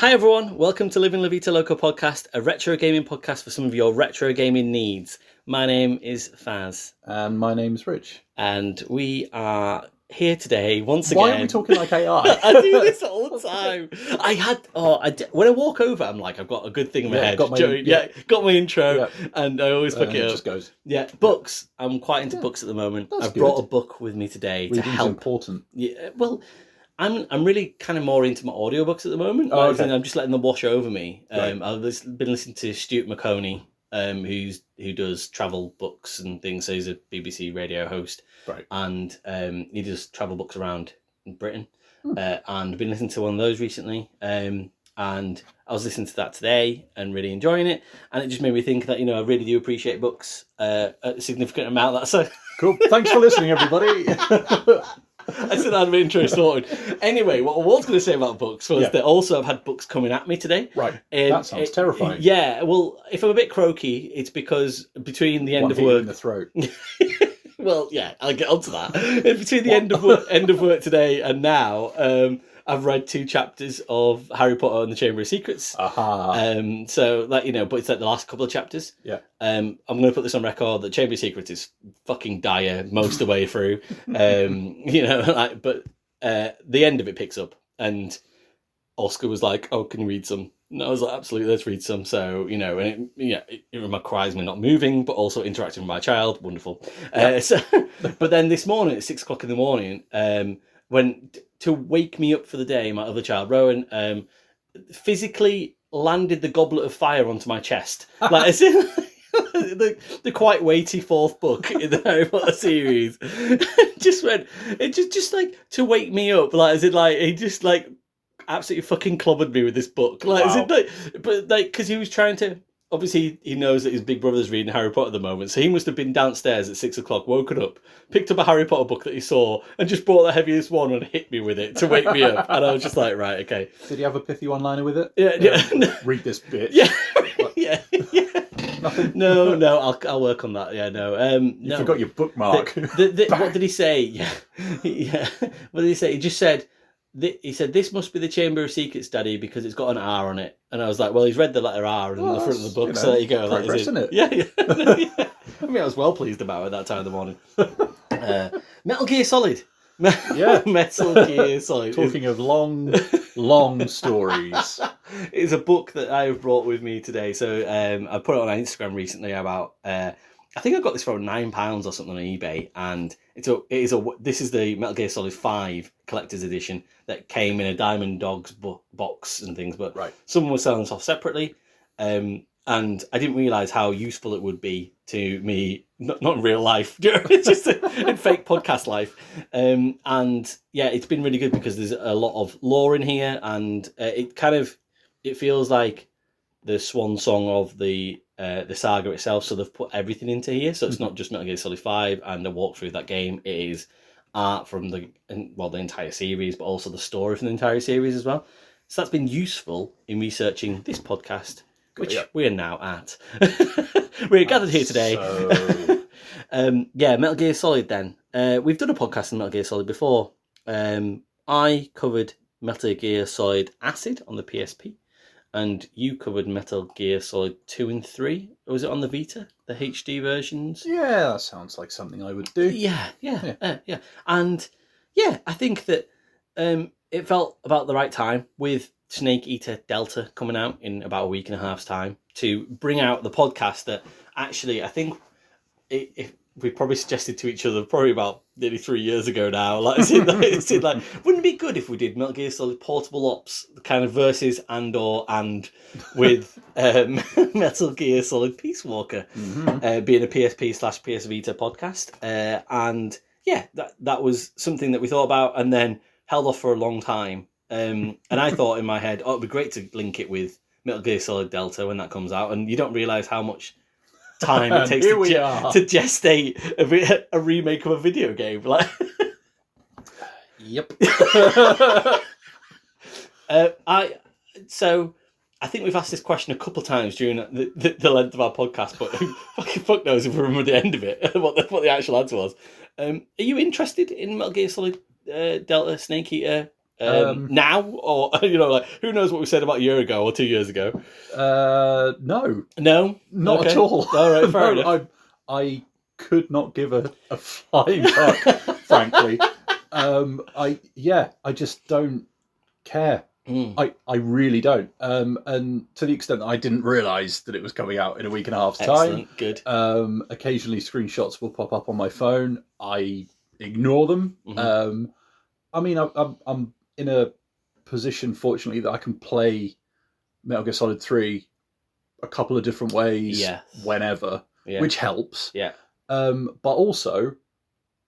Hi everyone, welcome to Living La Vita Loca podcast, a retro gaming podcast for some of your retro gaming needs. My name is Fazz. And my name's Rich. And we are here today once again. Why are we talking like AI? I do this all the time. When I walk over, I'm like, I've got a good thing in my head. Got my intro, and I always fuck it up. Just goes. Yeah, books. I'm quite into books at the moment. I've brought a book with me today to help. Important. Yeah, well, I'm really kind of more into my audiobooks at the moment. I'm just letting them wash over me. Right. I've been listening to Stuart McConey, who does travel books and things. So he's a BBC radio host, right? And he does travel books around Britain. And I've been listening to one of those recently. And I was listening to that today and really enjoying it. And it just made me think that, I really do appreciate books a significant amount. That's so cool. Thanks for listening, everybody. I said I'd be intro sorted. Anyway, what I was going to say about books was that also I've had books coming at me today. Right. That sounds terrifying. Yeah. Well, if I'm a bit croaky, it's because between the end of work... in the throat. Well, yeah, I'll get onto that. Between the end of work today and now, I've read 2 chapters of Harry Potter and the Chamber of Secrets. Aha. So, but it's like the last couple of chapters. Yeah. I'm going to put this on record that Chamber of Secrets is fucking dire most of the way through. But the end of it picks up, and Oscar was like, "Oh, can you read some?" And I was like, "Absolutely, let's read some." So, and it requires me not moving, but also interacting with my child. Wonderful. Yeah. But then this morning at 6:00 in the morning, when to wake me up for the day, my other child, Rowan, physically landed the goblet of fire onto my chest. Like, as in, the quite weighty 4th book in the Harry Potter series. just like to wake me up. Like, as in, like, he just like absolutely fucking clobbered me with this book. Like, wow. Because he was trying to. Obviously, he knows that his big brother's reading Harry Potter at the moment, so he must have been downstairs at 6:00, woken up, picked up a Harry Potter book that he saw, and just brought the heaviest one and hit me with it to wake me up. And I was just like, right, okay. Did he have a pithy one-liner with it? Yeah. Read this bitch. Yeah. Nothing? No, I'll work on that. Yeah, no. You forgot your bookmark. What did he say? Yeah. What did he say? He just said... He said, "This must be the Chamber of Secrets, Daddy, because it's got an R on it." And I was like, "Well, he's read the letter R in the front of the book, so there you go." Progress, isn't it? Yeah. Yeah. I mean, I was well pleased about it at that time of the morning. Metal Gear Solid. Metal Gear Solid. Talking of long stories. It's a book that I've brought with me today. So I put it on Instagram recently about... I think I got this for £9 or something on eBay, and this is the Metal Gear Solid 5 collector's edition that came in a Diamond Dogs box and things, but someone was selling this off separately, and I didn't realise how useful it would be to me, not in real life, it's just in fake podcast life, and yeah, it's been really good because there's a lot of lore in here, and it feels like the swan song of the saga itself, so they've put everything into here, so it's not just Metal Gear Solid 5 and a walk through that game. It is art from the entire series, but also the story from the entire series as well. So that's been useful in researching this podcast, which we are now at. We're gathered here today. Metal Gear Solid then. We've done a podcast on Metal Gear Solid before. I covered Metal Gear Solid Acid on the PSP. And you covered Metal Gear Solid 2 and 3. Or was it on the Vita? The HD versions? Yeah, that sounds like something I would do. Yeah. And yeah, I think that it felt about the right time with Snake Eater Delta coming out in about a week and a half's time to bring out the podcast that actually I think if we probably suggested to each other probably about nearly 3 years ago now. Like, wouldn't it be good if we did Metal Gear Solid Portable Ops, kind of versus and with Metal Gear Solid Peace Walker, being a PSP/PS Vita podcast, and yeah, that was something that we thought about and then held off for a long time. And I thought in my head, it'd be great to link it with Metal Gear Solid Delta when that comes out, and you don't realise how much time it takes to gestate a remake of a video game. Like, yep. I think we've asked this question a couple of times during the length of our podcast, but fuck knows if we remember the end of it, what the actual answer was. Are you interested in Metal Gear Solid Delta Snake Eater Now, or like who knows what we said about a year ago or 2 years ago? No, Not at all. All right, fair enough. I could not give a flying fuck, frankly. I just don't care. I really don't. And to the extent that I didn't realise that it was coming out in a week and a half's time. Good. Occasionally screenshots will pop up on my phone. I ignore them. I mean, I'm in a position, fortunately, that I can play Metal Gear Solid 3 a couple of different ways whenever, which helps. Yeah. But also,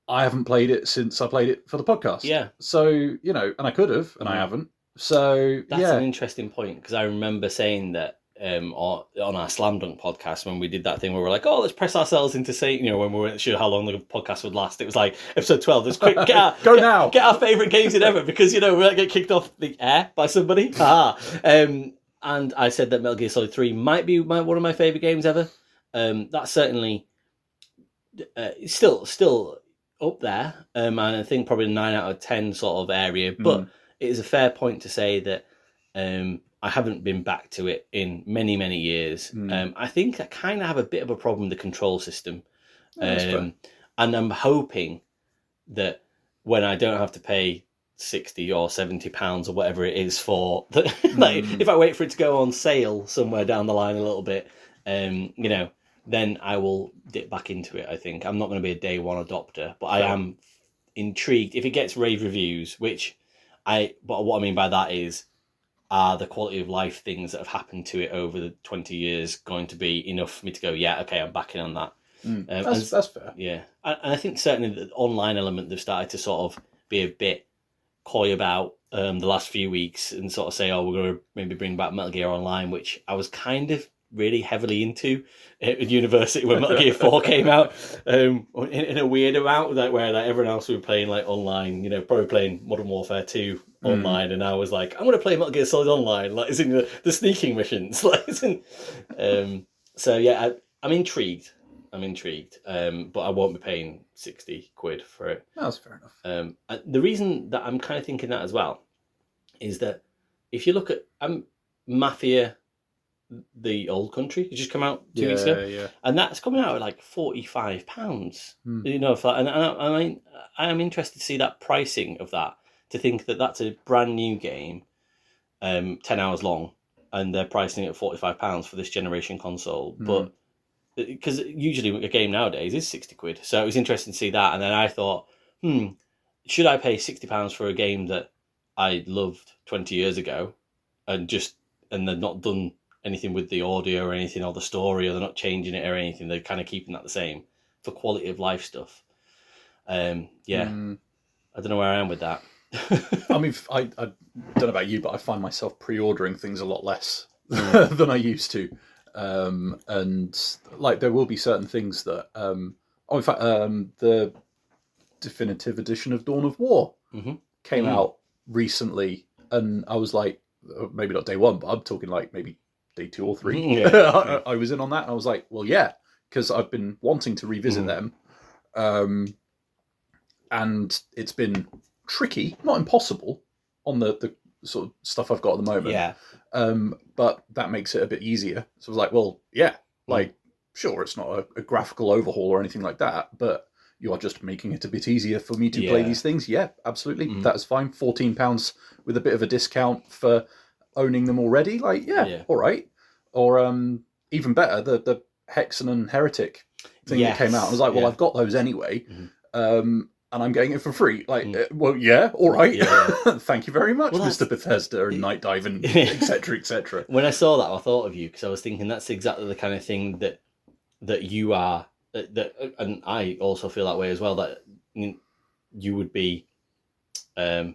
I haven't played it since I played it for the podcast. Yeah. So, and I could have, and I haven't. So, that's an interesting point, because I remember saying that on our Slam Dunk podcast when we did that thing where we're like, oh, let's press ourselves into saying, when we weren't sure how long the podcast would last. It was like episode 12. Let's quick get our favourite games in ever, because we might get kicked off the air by somebody. And I said that Metal Gear Solid 3 might be one of my favourite games ever. That's certainly still up there, and I think probably 9 out of 10 sort of area, but it is a fair point to say that I haven't been back to it in many, many years. I think I kind of have a bit of a problem with the control system. And I'm hoping that when I don't have to pay 60 or 70 pounds or whatever it is for, like if I wait for it to go on sale somewhere down the line a little bit, then I will dip back into it. I think I'm not going to be a day one adopter, but I am intrigued if it gets rave reviews, but what I mean by that is, are the quality of life things that have happened to it over the 20 years going to be enough for me to go, yeah, okay, I'm backing on that? That's fair. Yeah. And I think certainly the online element, they've started to sort of be a bit coy about the last few weeks and sort of say, oh, we're going to maybe bring back Metal Gear Online, which I was kind of really heavily into at university when Metal Gear 4 came out, in a weird amount, where everyone else we were playing like online, probably playing Modern Warfare 2 online, and I was like, I'm going to play Metal Gear Solid Online, like it's in the sneaking missions, like it's in. So yeah, I'm intrigued, but I won't be paying 60 quid for it. That's fair enough. The reason that I'm kind of thinking that as well is that if you look at Mafia, the old country, it just come out 2 weeks ago, and that's coming out at like £45. And I am interested to see that pricing of that, to think that that's a brand new game, 10 hours long, and they're pricing it at £45 for this generation console. But because usually a game nowadays is 60 quid, so it was interesting to see that. And then I thought, should I pay £60 for a game that I loved 20 years ago, and they're not done anything with the audio or anything, or the story, or they're not changing it or anything, they're kind of keeping that the same for quality of life stuff. I don't know where I am with that. I mean, I don't know about you, but I find myself pre-ordering things a lot less than I used to. And like, there will be certain things that, in fact, the definitive edition of Dawn of War came out recently, and I was like, maybe not day one, but I'm talking like maybe day 2 or 3. I was in on that, and I was like, well, yeah, because I've been wanting to revisit them, and it's been tricky, not impossible, on the sort of stuff I've got at the moment. But that makes it a bit easier. So I was like, well, yeah, like, sure, it's not a graphical overhaul or anything like that, but you are just making it a bit easier for me to play these things. Yeah, absolutely. That's fine. £14 with a bit of a discount for owning them already. Like, all right. Or even better, the Hexen and Heretic thing that came out. I was like, well, I've got those anyway. And I'm getting it for free. Like, well, yeah, all right. Thank you very much, Mr. Bethesda and Night Dive and etc. etc. When I saw that, I thought of you, because I was thinking that's exactly the kind of thing that you are. And I also feel that way as well. That you would be, that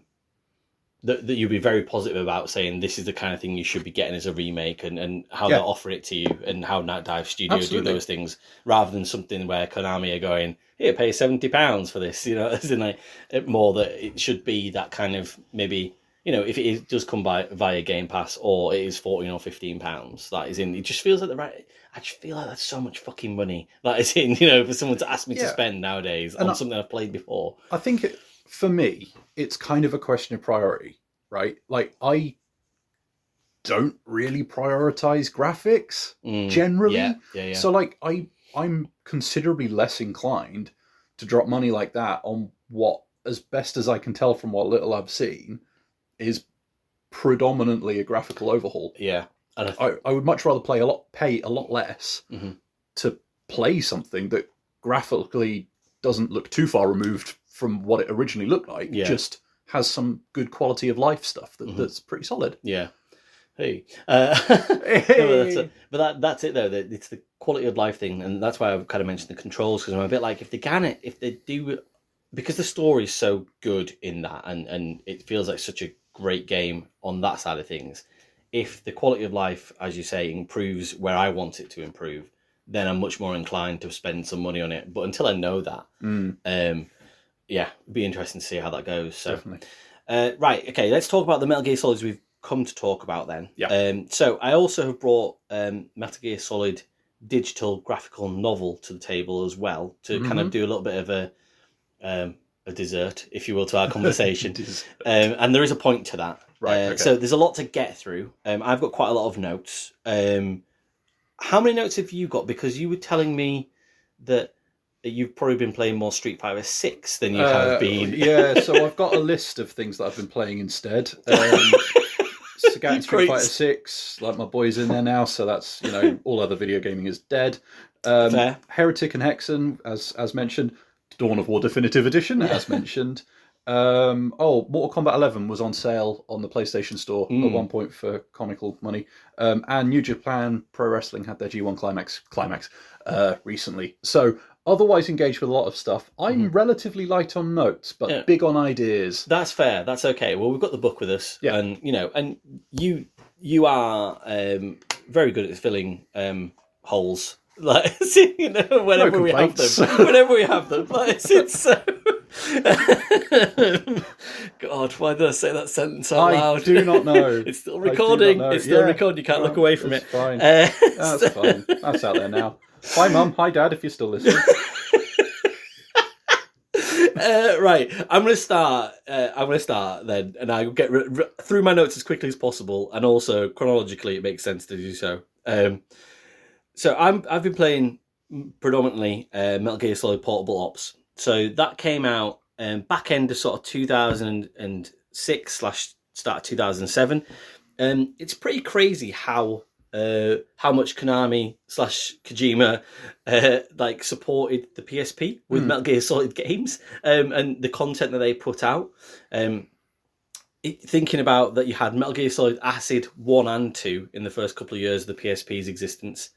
you'd be very positive about saying this is the kind of thing you should be getting as a remake, and how they'll offer it to you, and how Night Dive Studio do those things, rather than something where Konami are going, here, pay £70 for this, as in like, more that it should be that kind of, maybe, if it does come by via Game Pass, or it is £14 or £15, that is in, it just feels like I just feel like that's so much fucking money that is in, for someone to ask me to spend nowadays on something I've played before. I think for me, it's kind of a question of priority. right? Like, I don't really prioritize graphics generally. Yeah. So like I'm considerably less inclined to drop money like that on what, as best as I can tell from what little I've seen, is predominantly a graphical overhaul. Yeah. And I would much rather pay a lot less to play something that graphically doesn't look too far removed from what it originally looked like. Just has some good quality of life stuff that's pretty solid. Yeah. Hey. No, but that's it though. It's the quality of life thing, and that's why I've kind of mentioned the controls, because I'm a bit like, if they do, because the story's so good in that, and it feels like such a great game on that side of things. If the quality of life, as you say, improves where I want it to improve, then I'm much more inclined to spend some money on it. But until I know that, it'd be interesting to see how that goes. So, definitely. Right, okay, let's talk about the Metal Gear Solids we've come to talk about then. Yeah. So I also have brought Metal Gear Solid digital graphical novel to the table as well, to kind of do a little bit of a dessert, if you will, to our conversation. And there is a point to that. Right. Okay. So there's a lot to get through. I've got quite a lot of notes. How many notes have you got? Because you were telling me that you've probably been playing more Street Fighter 6 than you have been. Yeah, so I've got a list of things that I've been playing instead. Street Fighter 6, like my boy's in there now, so that's, all other video gaming is dead. Fair. Heretic and Hexen, as mentioned. Dawn of War Definitive Edition, as mentioned. Mortal Kombat 11 was on sale on the PlayStation Store at one point for comical money. And New Japan Pro Wrestling had their G1 Climax recently. So otherwise engaged with a lot of stuff. I'm relatively light on notes, but big on ideas. That's fair. That's okay. Well, we've got the book with us, and and you are very good at filling holes. Like, whenever we have them, like, it's so. God, why did I say that sentence out loud? I do not know. It's still recording. It's still recording. You can't look away from it. Fine. That's fine. That's out there now. Hi, Mum. Hi, Dad. If you're still listening. Right, I'm going to start then, and I'll get through my notes as quickly as possible, and also chronologically, it makes sense to do so. So I've been playing predominantly Metal Gear Solid Portable Ops. So that came out back end of sort of 2006 / start of 2007. It's pretty crazy how much Konami / Kojima supported the PSP with Metal Gear Solid games, and the content that they put out. Thinking about that, you had Metal Gear Solid Acid 1 and 2 in the first couple of years of the PSP's existence.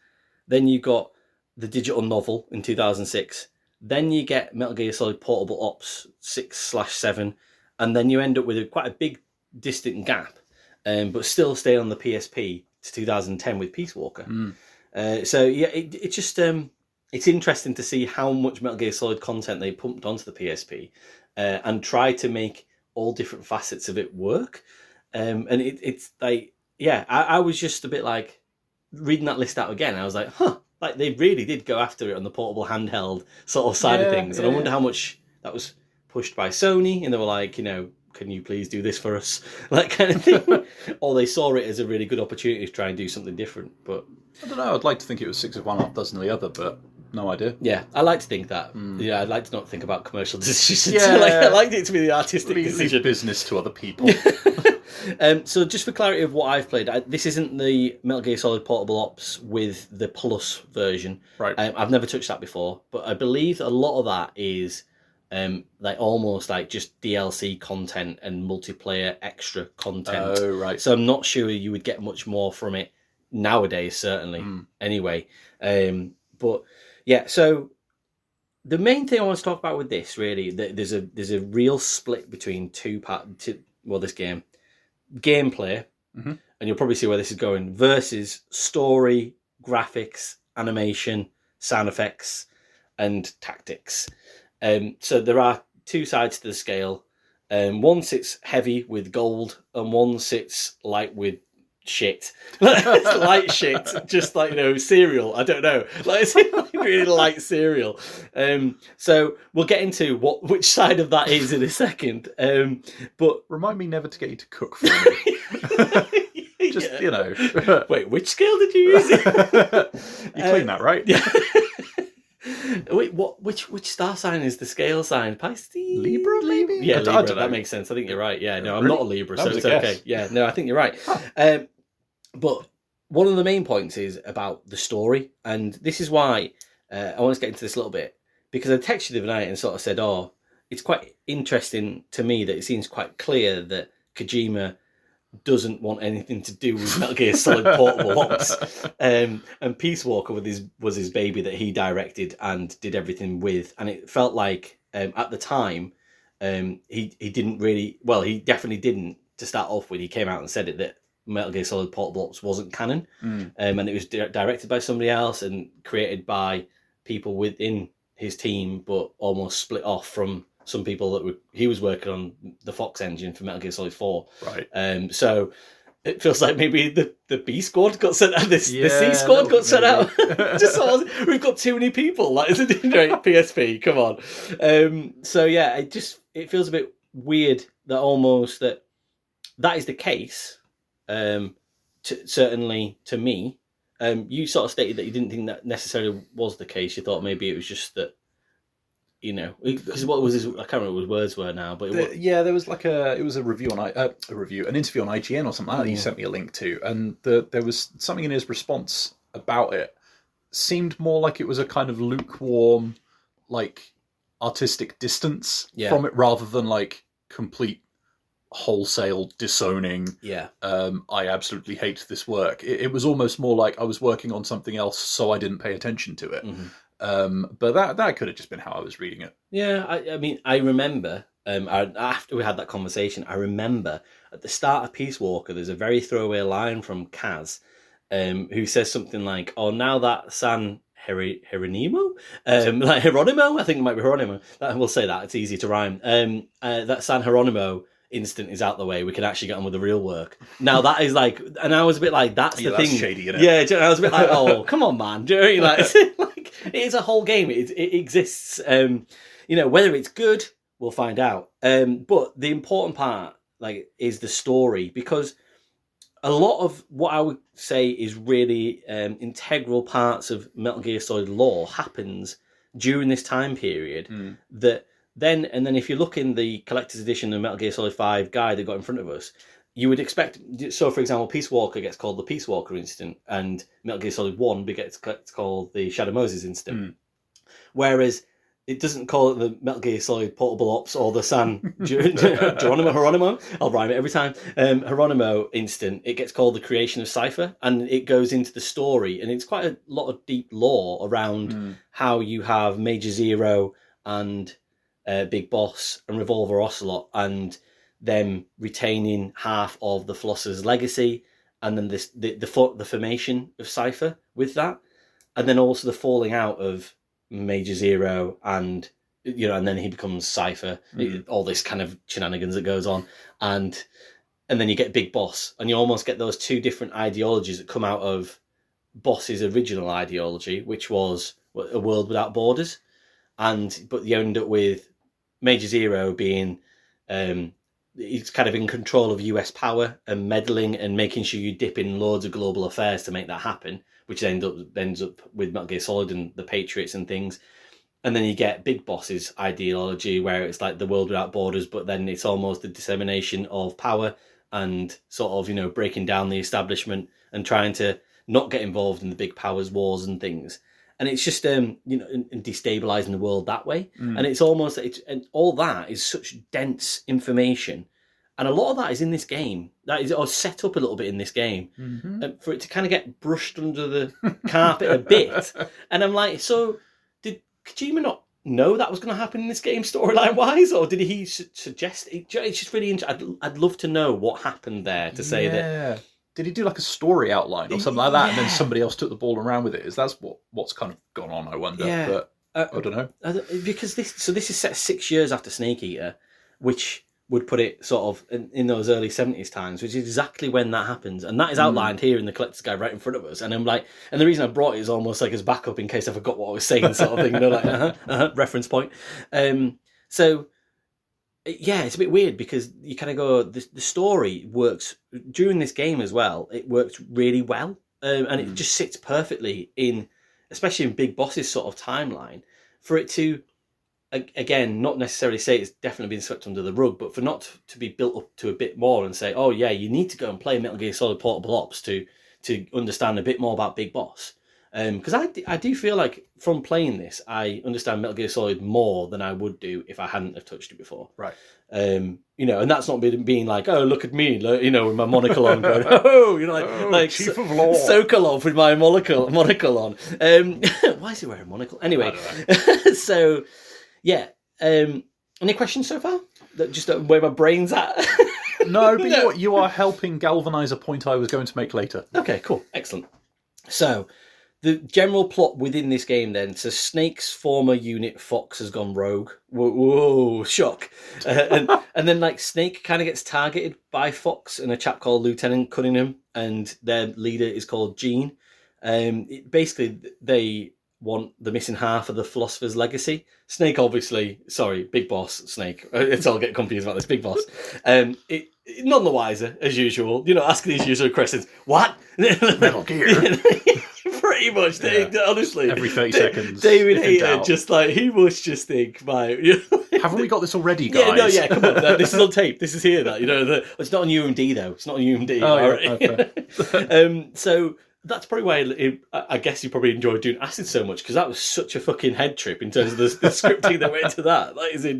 Then you got the digital novel in 2006. Then you get Metal Gear Solid Portable Ops 6/7, and then you end up with quite a big distant gap, but still stay on the PSP to 2010 with Peace Walker. It's just it's interesting to see how much Metal Gear Solid content they pumped onto the PSP, and tried to make all different facets of it work. And it's like, I was just a bit like, reading that list out again, I was like, like they really did go after it on the portable handheld sort of side of things. And I wonder how much that was pushed by Sony, and they were like, can you please do this for us? Like, kind of thing. Or they saw it as a really good opportunity to try and do something different. But I don't know, I'd like to think it was 6 of one, half dozen of the other, but no idea. Yeah, I like to think that. Yeah, I'd like to not think about commercial decisions. I liked it to be the artistic decision. Business to other people. So just for clarity of what I've played, this isn't the Metal Gear Solid Portable Ops with the Plus version. Right. I've never touched that before, but I believe a lot of that is almost like just DLC content and multiplayer extra content. Oh, right. So I'm not sure you would get much more from it nowadays, certainly. Anyway, but yeah, so the main thing I want to talk about with this, really, there's a real split between this game. Gameplay, and you'll probably see where this is going, versus story, graphics, animation, sound effects, and tactics. So there are two sides to the scale. One sits heavy with gold, and one sits light with shit. It's light shit, just like, cereal. I don't know. Like, it's like really light cereal. So we'll get into which side of that is in a second. But remind me never to get you to cook for me. Just, Wait, which scale did you use? You clean that, right? Yeah. Wait, which star sign is the scale sign? Pisces? Libra, maybe? Yeah, Libra. That makes sense. I think you're right. Yeah, no, I'm not a Libra, so it's okay. Yeah, no, I think you're right. Huh. But one of the main points is about the story, and this is why I want to get into this a little bit, because I texted you the other night and sort of said, it's quite interesting to me that it seems quite clear that Kojima doesn't want anything to do with Metal Gear Solid Portable Ops. And Peace Walker was his baby that he directed and did everything with. And it felt like at the time, he didn't really... Well, he definitely didn't, to start off with. He came out and said it, that Metal Gear Solid Portable Ops wasn't canon. And it was directed by somebody else and created by people within his team, but almost split off from some people that he was working on the Fox engine for Metal Gear Solid 4. Right. So it feels like maybe the B squad got sent out. The C squad got sent out. We've got too many people. Like, PSP, come on. So yeah, it feels a bit weird that that is the case. Certainly to me. You sort of stated that you didn't think that necessarily was the case. You thought maybe it was just that, because what was his? I can't remember what his words were now, but there was like it was a review on an interview on IGN or something like that. You sent me a link to, and there was something in his response about it. Seemed more like it was a kind of lukewarm, like artistic distance from it, rather than like complete wholesale disowning. I absolutely hate this work. It was almost more like I was working on something else, so I didn't pay attention to it. But that could have just been how I was reading it. Yeah, I mean, I remember, after we had that conversation, I remember at the start of Peace Walker, there's a very throwaway line from Kaz, who says something like, now that San Hieronimo? Like Hieronimo? I think it might be Hieronimo. We'll say that, it's easy to rhyme. That San Hieronimo instant is out the way, we can actually get on with the real work. Now that is like, and I was a bit like, that's the thing. Shady, isn't it? Yeah, I was a bit like, come on, man. Do you know what I mean? Like, it is a whole game. It exists. Whether it's good, we'll find out. But the important part, is the story, because a lot of what I would say is really integral parts of Metal Gear Solid lore happens during this time period. Then if you look in the collector's edition of Metal Gear Solid 5 guide they got in front of us, you would expect... So, for example, Peace Walker gets called the Peace Walker incident, and Metal Gear Solid 1 gets called the Shadow Moses incident. Whereas it doesn't call it the Metal Gear Solid Portable Ops or the San Hieronimo. I'll rhyme it every time. Hieronimo instant. It gets called the creation of Cypher, and it goes into the story, and it's quite a lot of deep lore around how you have Major Zero and Big Boss and Revolver Ocelot, and them retaining half of the Flosser's legacy, and then the formation of Cypher with that, and then also the falling out of Major Zero, and and then he becomes Cypher. All this kind of shenanigans that goes on, and then you get Big Boss, and you almost get those two different ideologies that come out of Boss's original ideology, which was a world without borders, but you end up with Major Zero being he's kind of in control of US power and meddling and making sure you dip in loads of global affairs to make that happen, which ends up with Metal Gear Solid and the Patriots and things. And then you get Big Boss's ideology, where it's like the world without borders, but then it's almost the dissemination of power and sort of, breaking down the establishment and trying to not get involved in the big powers wars and things. And it's just, and destabilizing the world that way. And it's almost, and all that is such dense information. And a lot of that is in this game. That is set up a little bit in this game. For it to kind of get brushed under the carpet a bit. And I'm like, so did Kojima not know that was going to happen in this game storyline-wise? Or did he suggest it? It's just really interesting. I'd love to know what happened there to say that. Did he do like a story outline or something like that, and then somebody else took the ball and ran with it? Is that's what's kind of gone on? I wonder. Yeah. But I don't know. Because this is set 6 years after Snake Eater, which would put it sort of in those early 70s times, which is exactly when that happens. And that is outlined here in the collector's guide right in front of us. And I'm like, and the reason I brought it is almost like as backup in case I forgot what I was saying, sort of thing, like, reference point. So, yeah, it's a bit weird because you kind of go, the story works during this game as well. It works really well. And it just sits perfectly in, especially in Big Boss's sort of timeline, for it to, again, not necessarily say it's definitely been swept under the rug, but for not to be built up to a bit more and say, oh yeah, you need to go and play Metal Gear Solid Portable Ops to understand a bit more about Big Boss. Because I do feel like from playing this, I understand Metal Gear Solid more than I would do if I hadn't have touched it before. Right. And that's not being like, oh, look at me, with my monocle on, going, oh, like Chief of Law Sokolov with my monocle on. Why is he wearing a monocle? Anyway, so yeah. Any questions so far? Just where my brain's at? No, but you are helping galvanise a point I was going to make later. Okay, cool, excellent. So, the general plot within this game then, so Snake's former unit, Fox, has gone rogue. Whoa, shock. And then, like, Snake kind of gets targeted by Fox and a chap called Lieutenant Cunningham, and their leader is called Gene. Basically, they want the missing half of the Philosopher's Legacy. Snake, obviously, sorry, Big Boss, Snake. It's all get confused about this, Big Boss. None the wiser, as usual. Asking these usual questions. What? Metal Gear. Pretty much, honestly. Every 30 seconds. David Hayter, just like, he must just think, haven't we got this already, guys? Come on. This is on tape. This is here. It's not on UMD, though. It's not on UMD. Oh, okay. So that's probably why I guess you probably enjoyed doing Acid so much, because that was such a fucking head trip in terms of the scripting that went into that. Like, as in,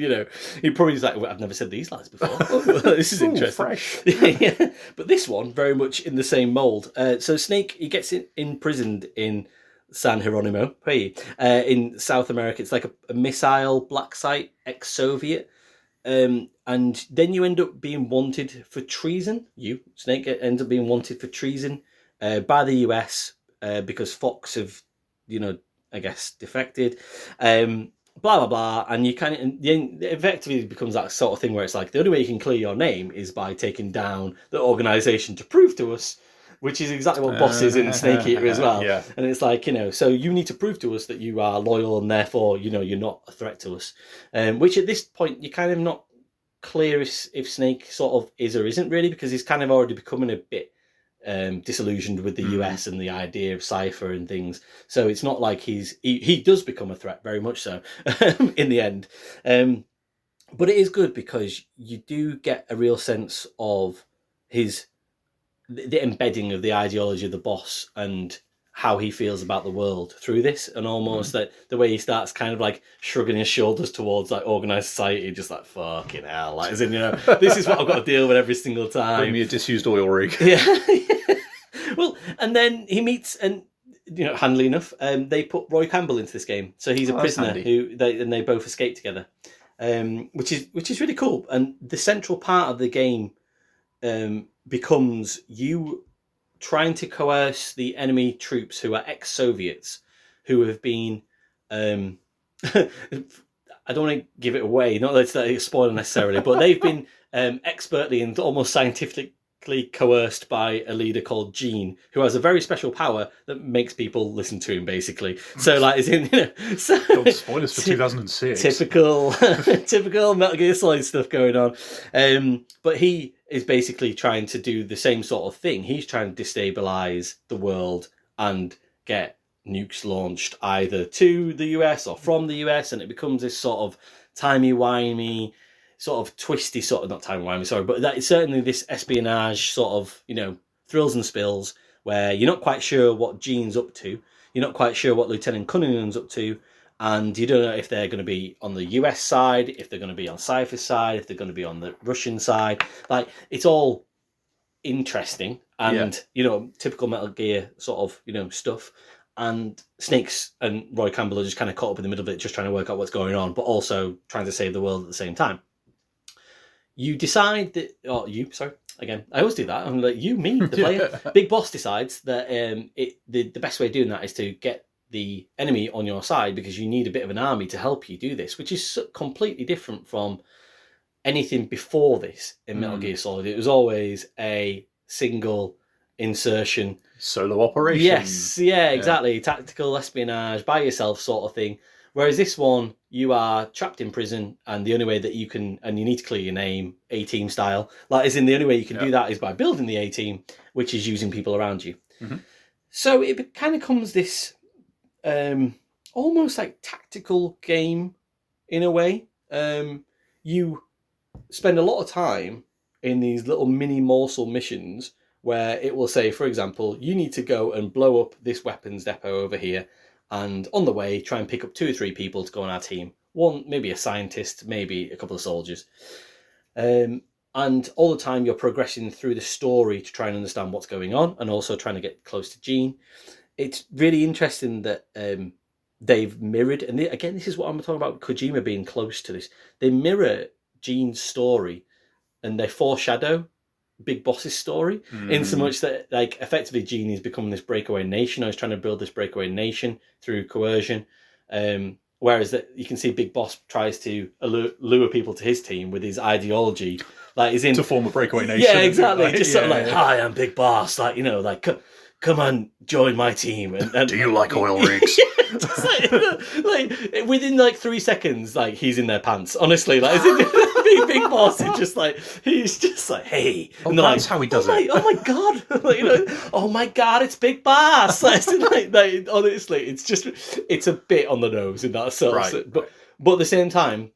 he probably was like, well, I've never said these lines before. This is interesting. Fresh. Yeah. But this one, very much in the same mould. So Snake, he gets imprisoned in San Geronimo, in South America. It's like a missile black site, ex-Soviet. And then you end up being wanted for treason. Snake, ends up being wanted for treason by the US because Fox have, I guess, defected. Blah, blah, blah. And you kind of, effectively becomes that sort of thing where it's like, the only way you can clear your name is by taking down the organisation to prove to us, which is exactly what Boss is in Snake Eater as well. Yeah. And it's like, so you need to prove to us that you are loyal and therefore, you're not a threat to us. Which at this point, you're kind of not clear if Snake sort of is or isn't really, because he's kind of already becoming a bit disillusioned with the US and the idea of Cypher and things. So it's not like he does become a threat, very much so, in the end. But it is good because you do get a real sense of the embedding of the ideology of the Boss and how he feels about the world through this, and almost that the way he starts kind of like shrugging his shoulders towards like organised society, just like, fucking hell, like, as in, this is what I've got to deal with every single time. Bring me a disused oil rig. Yeah. Well, and then he meets, and handily enough, they put Roy Campbell into this game, so he's a prisoner who they both escape together, which is really cool. And the central part of the game becomes you trying to coerce the enemy troops who are ex-Soviets who have been I don't want to give it away, not that it's a spoiler necessarily, but they've been expertly and almost scientifically coerced by a leader called Gene, who has a very special power that makes people listen to him, basically. So, like, as in, God, spoilers for 2006. Typical Metal Gear Solid stuff going on. But he is basically trying to do the same sort of thing. He's trying to destabilize the world and get nukes launched either to the US or from the US, and it becomes this sort of timey-wimey, sort of twisty, sort of, not timey-wimey, sorry, but that is certainly this espionage sort of, thrills and spills, where you're not quite sure what Gene's up to, you're not quite sure what Lieutenant Cunningham's up to, and you don't know if they're going to be on the US side, if they're going to be on Cypher's side, if they're going to be on the Russian side. Like, it's all interesting and, typical Metal Gear sort of, stuff. And Snakes and Roy Campbell are just kind of caught up in the middle of it, just trying to work out what's going on, but also trying to save the world at the same time. You decide that, again, I always do that. I'm like, me, the player. Big Boss decides that the best way of doing that is to get the enemy on your side, because you need a bit of an army to help you do this, which is completely different from anything before this in Metal Gear Solid. It was always a single insertion. Solo operation. Yes, yeah, exactly. Tactical espionage, by yourself sort of thing. Whereas this one, you are trapped in prison, and the only way that you can, and you need to clear your name, A-team style. Like, as in, the only way you can do that is by building the A-team, which is using people around you. Mm-hmm. So it kind of becomes this almost like tactical game in a way. You spend a lot of time in these little mini morsel missions where it will say, for example, you need to go and blow up this weapons depot over here, and on the way, try and pick up 2 or 3 people to go on our team. One, maybe a scientist, maybe a couple of soldiers. And all the time you're progressing through the story to try and understand what's going on, and also trying to get close to Gene. It's really interesting that they've mirrored, and again, this is what I'm talking about, Kojima being close to this. They mirror Gene's story, and they foreshadow Big Boss's story, in so much that, like, effectively Gene is becoming this breakaway nation. I was trying to build this breakaway nation through coercion. Whereas that you can see Big Boss tries to lure people to his team with his ideology, like is in to form a breakaway nation. Yeah, exactly. Just sort of like, hi, I'm Big Boss. Like, you know, like come on, join my team. And do you like oil rigs? Just like within like 3 seconds, like he's in their pants. Honestly, like Big Boss is just like, he's just like, hey, and that's like, how he does it. Oh my god, like, you know, oh my god, it's Big Boss. Like, honestly, it's a bit on the nose in that sort of, but at the same time,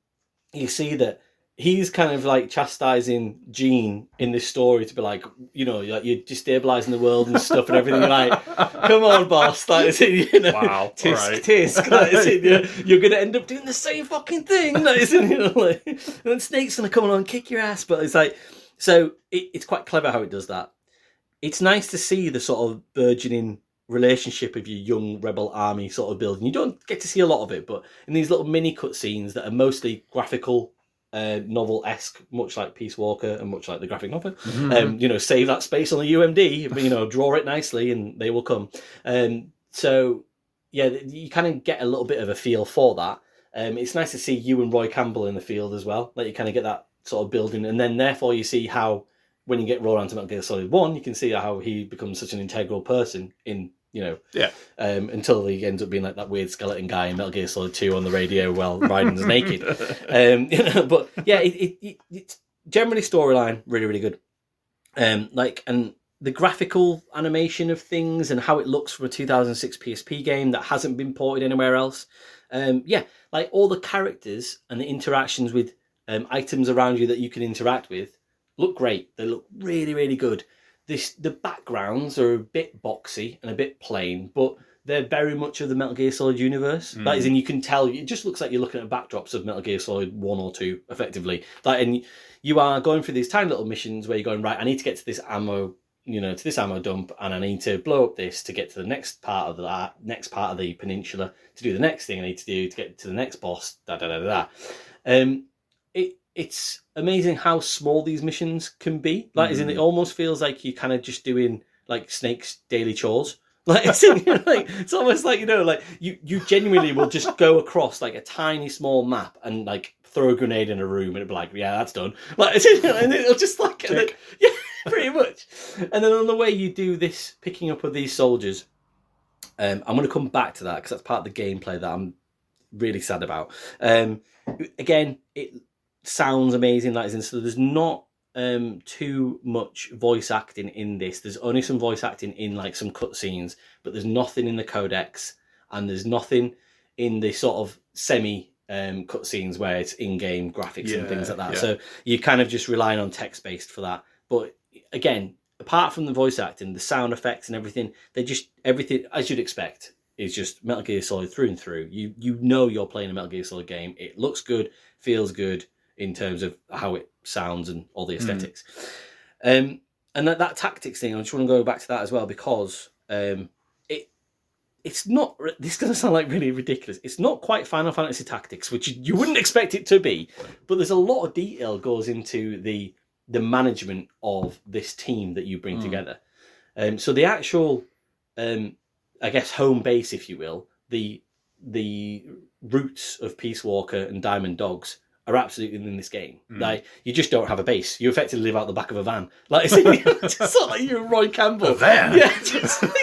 you see that he's kind of like chastising Gene in this story to be like, you know, like you're destabilizing the world and stuff and everything. You're like, come on, boss. Like, you know, wow. Tisk. Like, you're going to end up doing the same fucking thing. Like, you know, like, and then Snake's going to come along and kick your ass. But it's like, so it's quite clever how it does that. It's nice to see the sort of burgeoning relationship of your young rebel army sort of building. You don't get to see a lot of it, but in these little mini cutscenes that are mostly graphical, novel-esque, much like Peace Walker and much like the graphic novel. You know, save that space on the UMD, you know, draw it nicely and they will come. So, yeah, you kind of get a little bit of a feel for that. It's nice to see you and Roy Campbell in the field as well. Like, you kind of get that sort of building, and then therefore you see how, when you get rolled onto Metal Gear Solid 1, you can see how he becomes such an integral person in, you know, until he ends up being like that weird skeleton guy in Metal Gear Solid 2 on the radio while Raiden's naked. You know, but yeah, it's generally storyline really, really good. Like, and the graphical animation of things and how it looks from a 2006 PSP game that hasn't been ported anywhere else. Yeah, like all the characters and the interactions with items around you that you can interact with look great. They look really, really good. The backgrounds are a bit boxy and a bit plain, but they're very much of the Metal Gear Solid universe. That is, and you can tell, it just looks like you're looking at backdrops of Metal Gear Solid 1 or 2, effectively. Like, and you are going through these tiny little missions where you're going, right, I need to get to this ammo, you know, to this ammo dump, and I need to blow up this to get to the next part of the peninsula, to do the next thing I need to do to get to the next boss, It's amazing how small these missions can be. Like, as in, it almost feels like you're kind of just doing like Snake's daily chores. Like, it's almost like, you know, like you genuinely will just go across like a tiny small map and like throw a grenade in a room and it'll be like, yeah, that's done. Like, and it'll just like, and then, yeah, pretty much. And then on the way you do this picking up of these soldiers, I'm going to come back to that because that's part of the gameplay that I'm really sad about. Again, it sounds amazing, that is, and so there's not too much voice acting in this. There's only some voice acting in like some cutscenes, but there's nothing in the codex, and there's nothing in the sort of semi cutscenes where it's in-game graphics and things like that. Yeah. So you're kind of just relying on text-based for that. But again, apart from the voice acting, the sound effects and everything, everything as you'd expect is just Metal Gear Solid through and through. You know you're playing a Metal Gear Solid game. It looks good, feels good in terms of how it sounds and all the aesthetics. And that tactics thing, I just want to go back to that as well, because it's not, this is going to sound like really ridiculous, it's not quite Final Fantasy Tactics, which you wouldn't expect it to be, but there's a lot of detail goes into the management of this team that you bring together. So the actual, I guess, home base, if you will, the roots of Peace Walker and Diamond Dogs are absolutely in this game. Like, you just don't have a base. You effectively live out the back of a van. Like, it's just sort of like you're Roy Campbell. A van? Yeah, just like,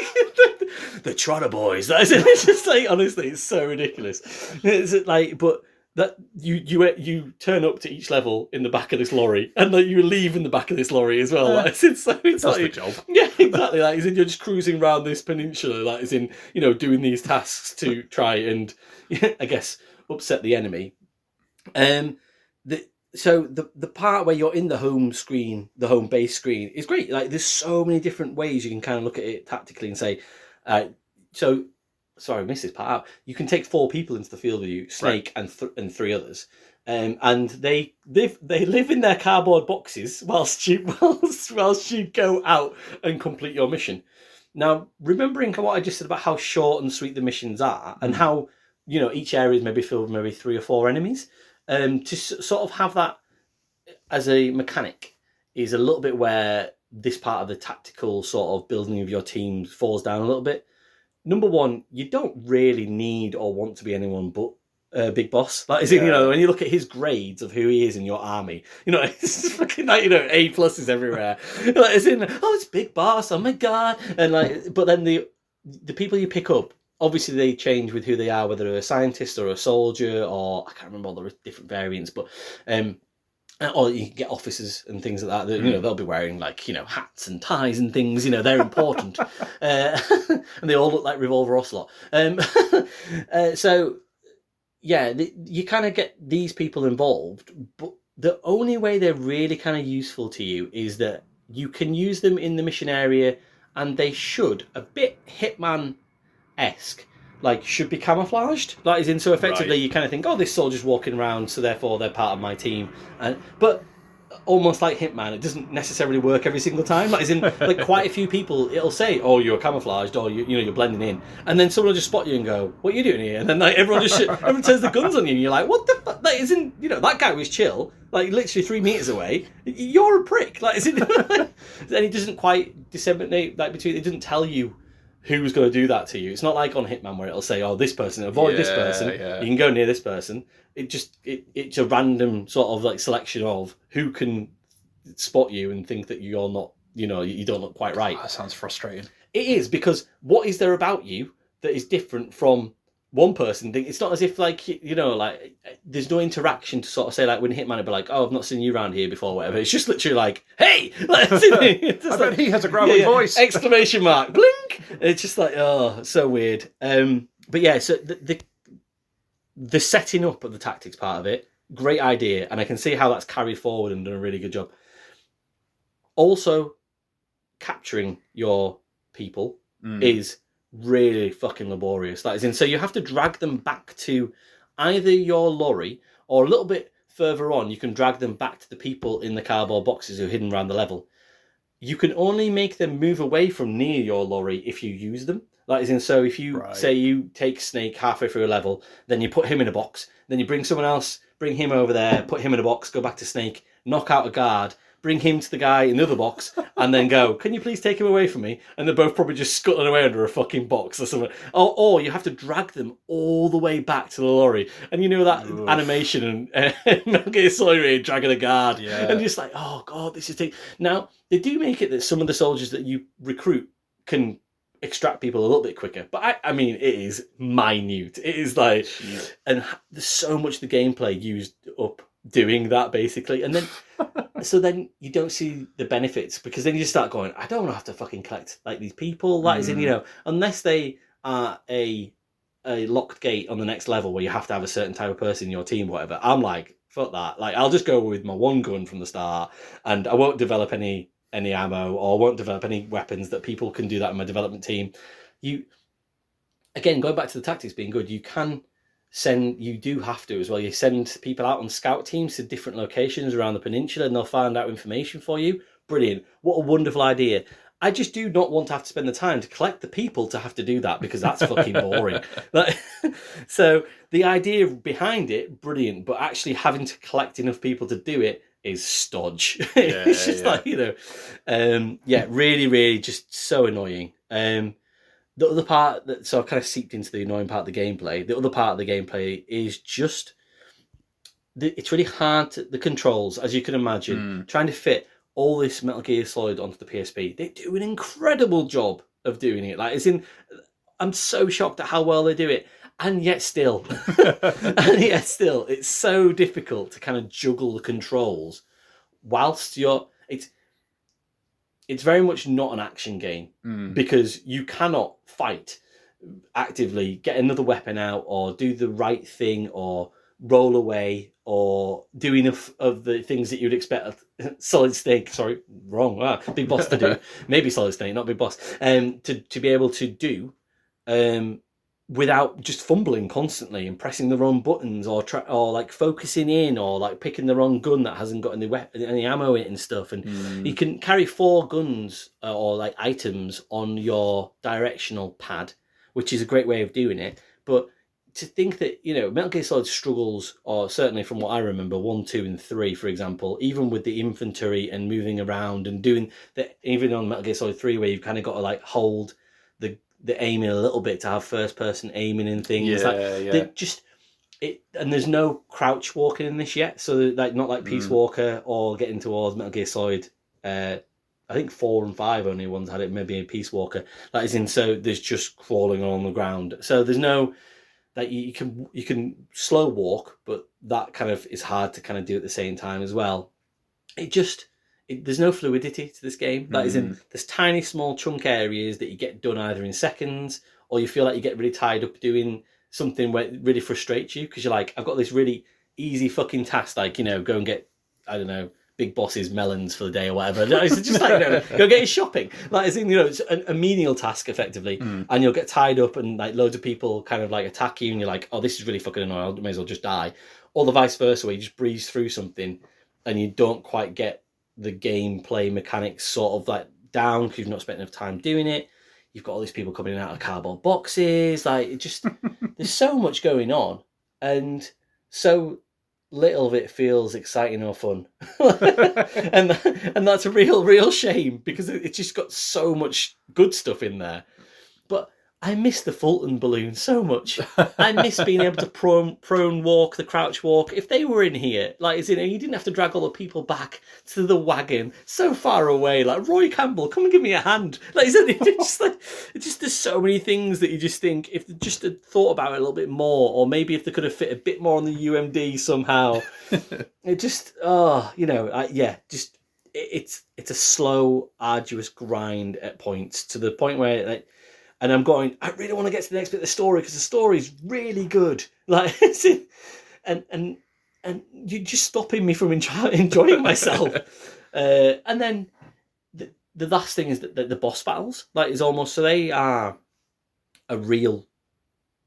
the Trotter Boys. It's just like, honestly, it's so ridiculous. It's like, but that you turn up to each level in the back of this lorry, and like you leave in the back of this lorry as well. Like, it's like, That's the job. Yeah, exactly. Like, as in, you're just cruising around this peninsula, like, as in, doing these tasks to try and, I guess, upset the enemy. So the part where you're in the home screen, the home base screen, is great. Like, there's so many different ways you can kind of look at it tactically and say, sorry, I missed this part out. You can take 4 people into the field with you, Snake and 3 others, and they live in their cardboard boxes whilst you go out and complete your mission. Now, remembering what I just said about how short and sweet the missions are, and how each area is maybe filled with maybe 3 or 4 enemies, to sort of have that as a mechanic is a little bit where this part of the tactical sort of building of your team falls down a little bit. Number one, you don't really need or want to be anyone but Big Boss. Like, when you look at his grades of who he is in your army, it's fucking like, A pluses everywhere. Like, it's Big Boss, oh my god. And like, but then the people you pick up, obviously they change with who they are, whether they're a scientist or a soldier, or I can't remember all the different variants, but or you can get officers and things like that. They'll be wearing like hats and ties and things. They're important, and they all look like Revolver Ocelot. So yeah, you kind of get these people involved, but the only way they're really kind of useful to you is that you can use them in the mission area, and they should a bit Hitman-esque. Like, should be camouflaged. Like, as in, so effectively you kind of think, oh, this soldier's walking around, so therefore they're part of my team. But almost like Hitman, it doesn't necessarily work every single time. Like, as in, like, quite a few people, it'll say, oh, you're camouflaged, or you're blending in, and then someone will just spot you and go, what are you doing here? And then like everyone turns the guns on you, and you're like, what the fuck? Like, as in, that guy was chill, like literally 3 meters away. You're a prick. Like, as in, and he doesn't quite disseminate like between. It doesn't tell you who's going to do that to you. It's not like on Hitman where it'll say, oh, this person, avoid this person. Yeah. You can go near this person. It's a random sort of like selection of who can spot you and think that you're not, you don't look quite right. That sounds frustrating. It is, because what is there about you that is different from one person? It's not as if like, like there's no interaction to sort of say, like when Hitman would be like, oh, I've not seen you around here before, whatever. It's just literally like, hey! Like, I bet he has a gravelly voice. Exclamation mark, blink! It's just like, oh, so weird. But yeah, so the setting up of the tactics part of it, great idea, and I can see how that's carried forward and done a really good job. Also, capturing your people is really fucking laborious. That is in, so you have to drag them back to either your lorry, or a little bit further on, you can drag them back to the people in the cardboard boxes who are hidden around the level. You can only make them move away from near your lorry if you use them. That is in, so if you say you take Snake halfway through a level, then you put him in a box, then you bring someone else, bring him over there, put him in a box, go back to Snake, knock out a guard, bring him to the guy in the other box, and then go, can you please take him away from me? And they're both probably just scuttling away under a fucking box or something. Or you have to drag them all the way back to the lorry. And that animation and Metal Gear Solid dragging a guard. Yeah. And you're just like, oh God, this is thing. Now, they do make it that some of the soldiers that you recruit can extract people a little bit quicker. But I mean, it is minute. It is like, and there's so much the gameplay used up doing that basically, and then so then you don't see the benefits, because then you start going, I don't want to have to fucking collect like these people. That is in, unless they are a locked gate on the next level where you have to have a certain type of person in your team, whatever. I'm like, fuck that. Like, I'll just go with my one gun from the start, and I won't develop any ammo, or won't develop any weapons that people can do that in my development team. Again, going back to the tactics being good, you do have to as well. You send people out on scout teams to different locations around the peninsula, and they'll find out information for you. Brilliant. What a wonderful idea. I just do not want to have to spend the time to collect the people to have to do that, because that's fucking boring. So the idea behind it, brilliant, but actually having to collect enough people to do it is stodge. It's just like, really, really just so annoying. The other part so I've kind of seeped into the annoying part of the gameplay. The other part of the gameplay is just it's really hard the controls, as you can imagine, trying to fit all this Metal Gear Solid onto the PSP. They do an incredible job of doing it. Like, I'm so shocked at how well they do it, and yet still, it's so difficult to kind of juggle the controls whilst it's very much not an action game because you cannot fight actively, get another weapon out, or do the right thing, or roll away, or do enough of the things that you'd expect Solid Snake, Big Boss to do. Maybe Solid Snake, not Big Boss, to be able to do without just fumbling constantly and pressing the wrong buttons, or like focusing in, or like picking the wrong gun that hasn't got any ammo in it and stuff. And you can carry 4 guns or like items on your directional pad, which is a great way of doing it. But to think that, Metal Gear Solid struggles, or certainly from what I remember, 1, 2, and 3, for example, even with the infantry and moving around and doing that, even on Metal Gear Solid 3, where you've kind of got to like hold the aiming a little bit to have first person aiming and things. And there's no crouch walking in this yet, so like not like Peace Walker or getting towards Metal Gear Solid. I think 4 and 5 only ones had it, maybe a Peace Walker. That is in, so there's just crawling on the ground. So there's no that you can slow walk, but that kind of is hard to kind of do at the same time as well. There's no fluidity to this game. That is in, there's tiny small chunk areas that you get done either in seconds, or you feel like you get really tied up doing something where it really frustrates you because you're like, I've got this really easy fucking task, like, go and get, I don't know, Big Boss's melons for the day or whatever. It's just like, go get his shopping. Like, it's a menial task effectively, and you'll get tied up and like loads of people kind of like attack you, and you're like, oh, this is really fucking annoying. I may as well just die. Or the vice versa, where you just breeze through something and you don't quite get the gameplay mechanics sort of like down because you've not spent enough time doing it. You've got all these people coming in out of cardboard boxes. Like, it just there's so much going on, and so little of it feels exciting or fun. and that's a real shame because it's just got so much good stuff in there. But I miss the Fulton balloon so much. I miss being able to prone walk, the crouch walk. If they were in here, like, you didn't have to drag all the people back to the wagon so far away. Like, Roy Campbell, come and give me a hand. Like, it's just there's so many things that you just think if they just had thought about it a little bit more, or maybe if they could have fit a bit more on the UMD somehow. It just, it's a slow, arduous grind at points, to the point where like. And I'm going, I really want to get to the next bit of the story because the story's really good. Like, and you're just stopping me from enjoying myself. And then the last thing is that the boss battles, like, is almost, so they are a real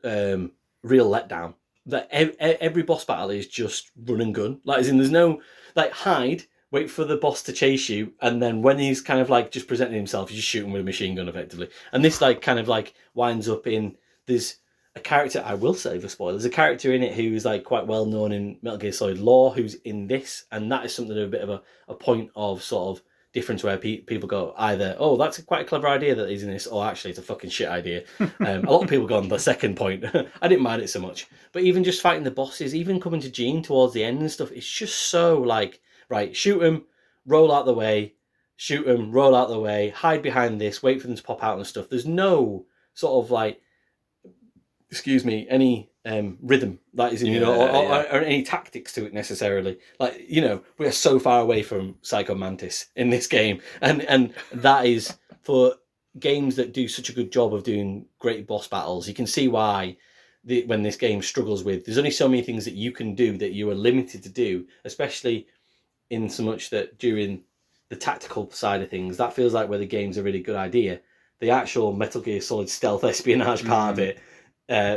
letdown. That every boss battle is just run and gun. Like, as in, there's no like hide. Wait for the boss to chase you, and then when he's kind of like just presenting himself, you just shoot him with a machine gun effectively. And this like kind of like winds up in, there's a character, I will save a spoiler, there's a character in it who is like quite well known in Metal Gear Solid lore who's in this, and that is something of a bit of a point of sort of difference where people go either, oh, that's quite a clever idea that he's in this, or actually it's a fucking shit idea. A lot of people go on the second point. I didn't mind it so much. But even just fighting the bosses, even coming to Gene towards the end and stuff, it's just so like, right, shoot him, roll out the way, shoot him, roll out the way, hide behind this, wait for them to pop out and stuff. There's no sort of like, any rhythm, that is, or any tactics to it necessarily. Like, we are so far away from Psycho Mantis in this game. And that is, for games that do such a good job of doing great boss battles, you can see why when this game struggles with, there's only so many things that you can do that you are limited to do, especially in so much that during the tactical side of things, that feels like where the game's a really good idea. The actual Metal Gear Solid stealth espionage part of it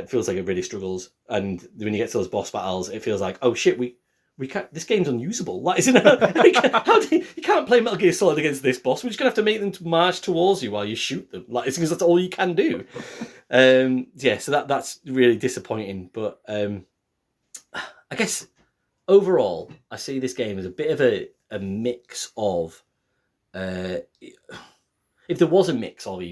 feels like it really struggles. And when you get to those boss battles, it feels like, oh shit, we can't, this game's unusable. Like, you can't play Metal Gear Solid against this boss. We're just gonna have to make them march towards you while you shoot them. Like, it's because that's all you can do. So that's really disappointing. But I guess overall, I see this game as a bit of a mix of, if there was a mix of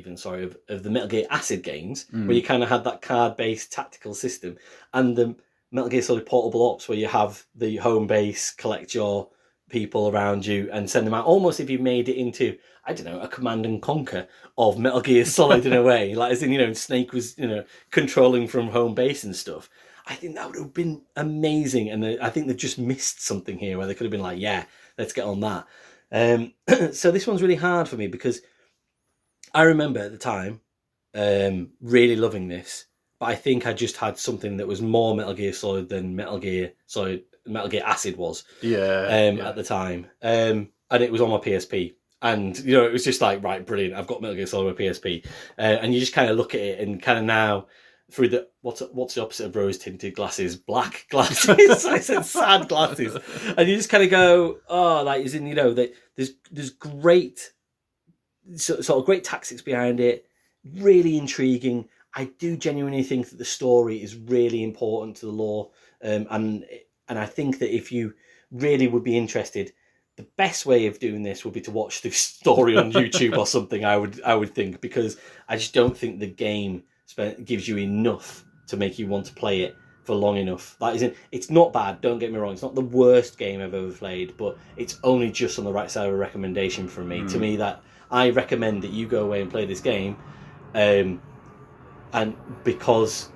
of the Metal Gear Acid games, where you kind of had that card-based tactical system, and the Metal Gear Solid Portable Ops, where you have the home base, collect your people around you and send them out, almost if you made it into, I don't know, a Command and Conquer of Metal Gear Solid in a way, like as in, Snake was, controlling from home base and stuff. I think that would have been amazing, and I think they've just missed something here where they could have been like, yeah, let's get on that. So this one's really hard for me because I remember at the time really loving this, but I think I just had something that was more Metal Gear Solid than Metal Gear Acid was. At the time. And it was on my PSP. And, it was just like, right, brilliant. I've got Metal Gear Solid on my PSP. And you just kind of look at it and kind of now, through the, what's the opposite of rose-tinted glasses? Black glasses. I said sad glasses. And you just kind of go, oh, like, as in, that there's great, sort of great tactics behind it. Really intriguing. I do genuinely think that the story is really important to the lore. And I think that if you really would be interested, the best way of doing this would be to watch the story on YouTube or something, I would think, because I just don't think the game gives you enough to make you want to play it for long enough. That isn't. It's not bad, don't get me wrong. It's not the worst game I've ever played, but it's only just on the right side of a recommendation from me. To me, that I recommend that you go away and play this game, and because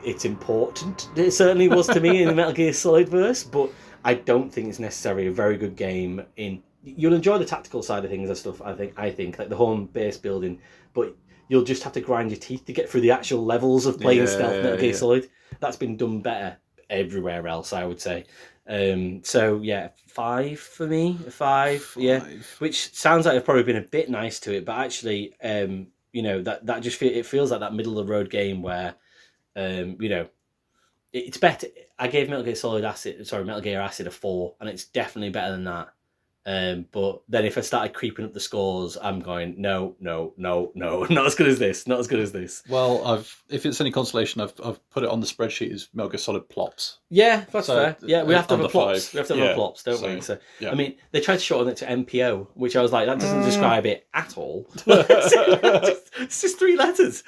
it's important. It certainly was to me in the Metal Gear Solid verse, but I don't think it's necessarily a very good game. You'll enjoy the tactical side of things and stuff, I think like the home base building, but you'll just have to grind your teeth to get through the actual levels of playing stealth Metal Gear Solid. That's been done better everywhere else, I would say. So yeah, 5 for me. 5, yeah. Which sounds like I've probably been a bit nice to it, but actually, that just it feels like that middle of the road game where, it's better. I gave Metal Gear Acid a 4, and it's definitely better than that. But then if I started creeping up the scores, I'm going, no, not as good as this. Well, if it's any consolation, I've put it on the spreadsheet as Metal Gear Solid plops. Yeah, that's fair. Yeah, we have to have a plops. 5. We have to have a plops, don't we? So, I mean, they tried to shorten it to MPO, which I was like, that doesn't describe it at all. It's just 3 letters.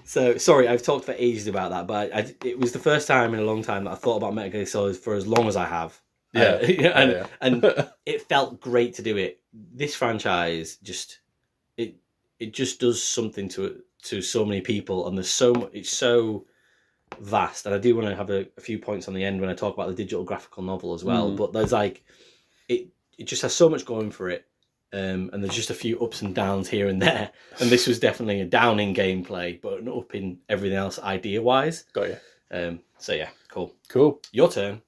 So, sorry, I've talked for ages about that, but it was the first time in a long time that I thought about Metal Gear Solid for as long as I have. And it felt great to do it. This franchise it just does something to so many people, and there's so much. It's so vast, and I do want to have a few points on the end when I talk about the digital graphical novel as well. But there's like it just has so much going for it, and there's just a few ups and downs here and there. And this was definitely a down in gameplay, but an up in everything else idea wise. Got you. So yeah, cool. Your turn.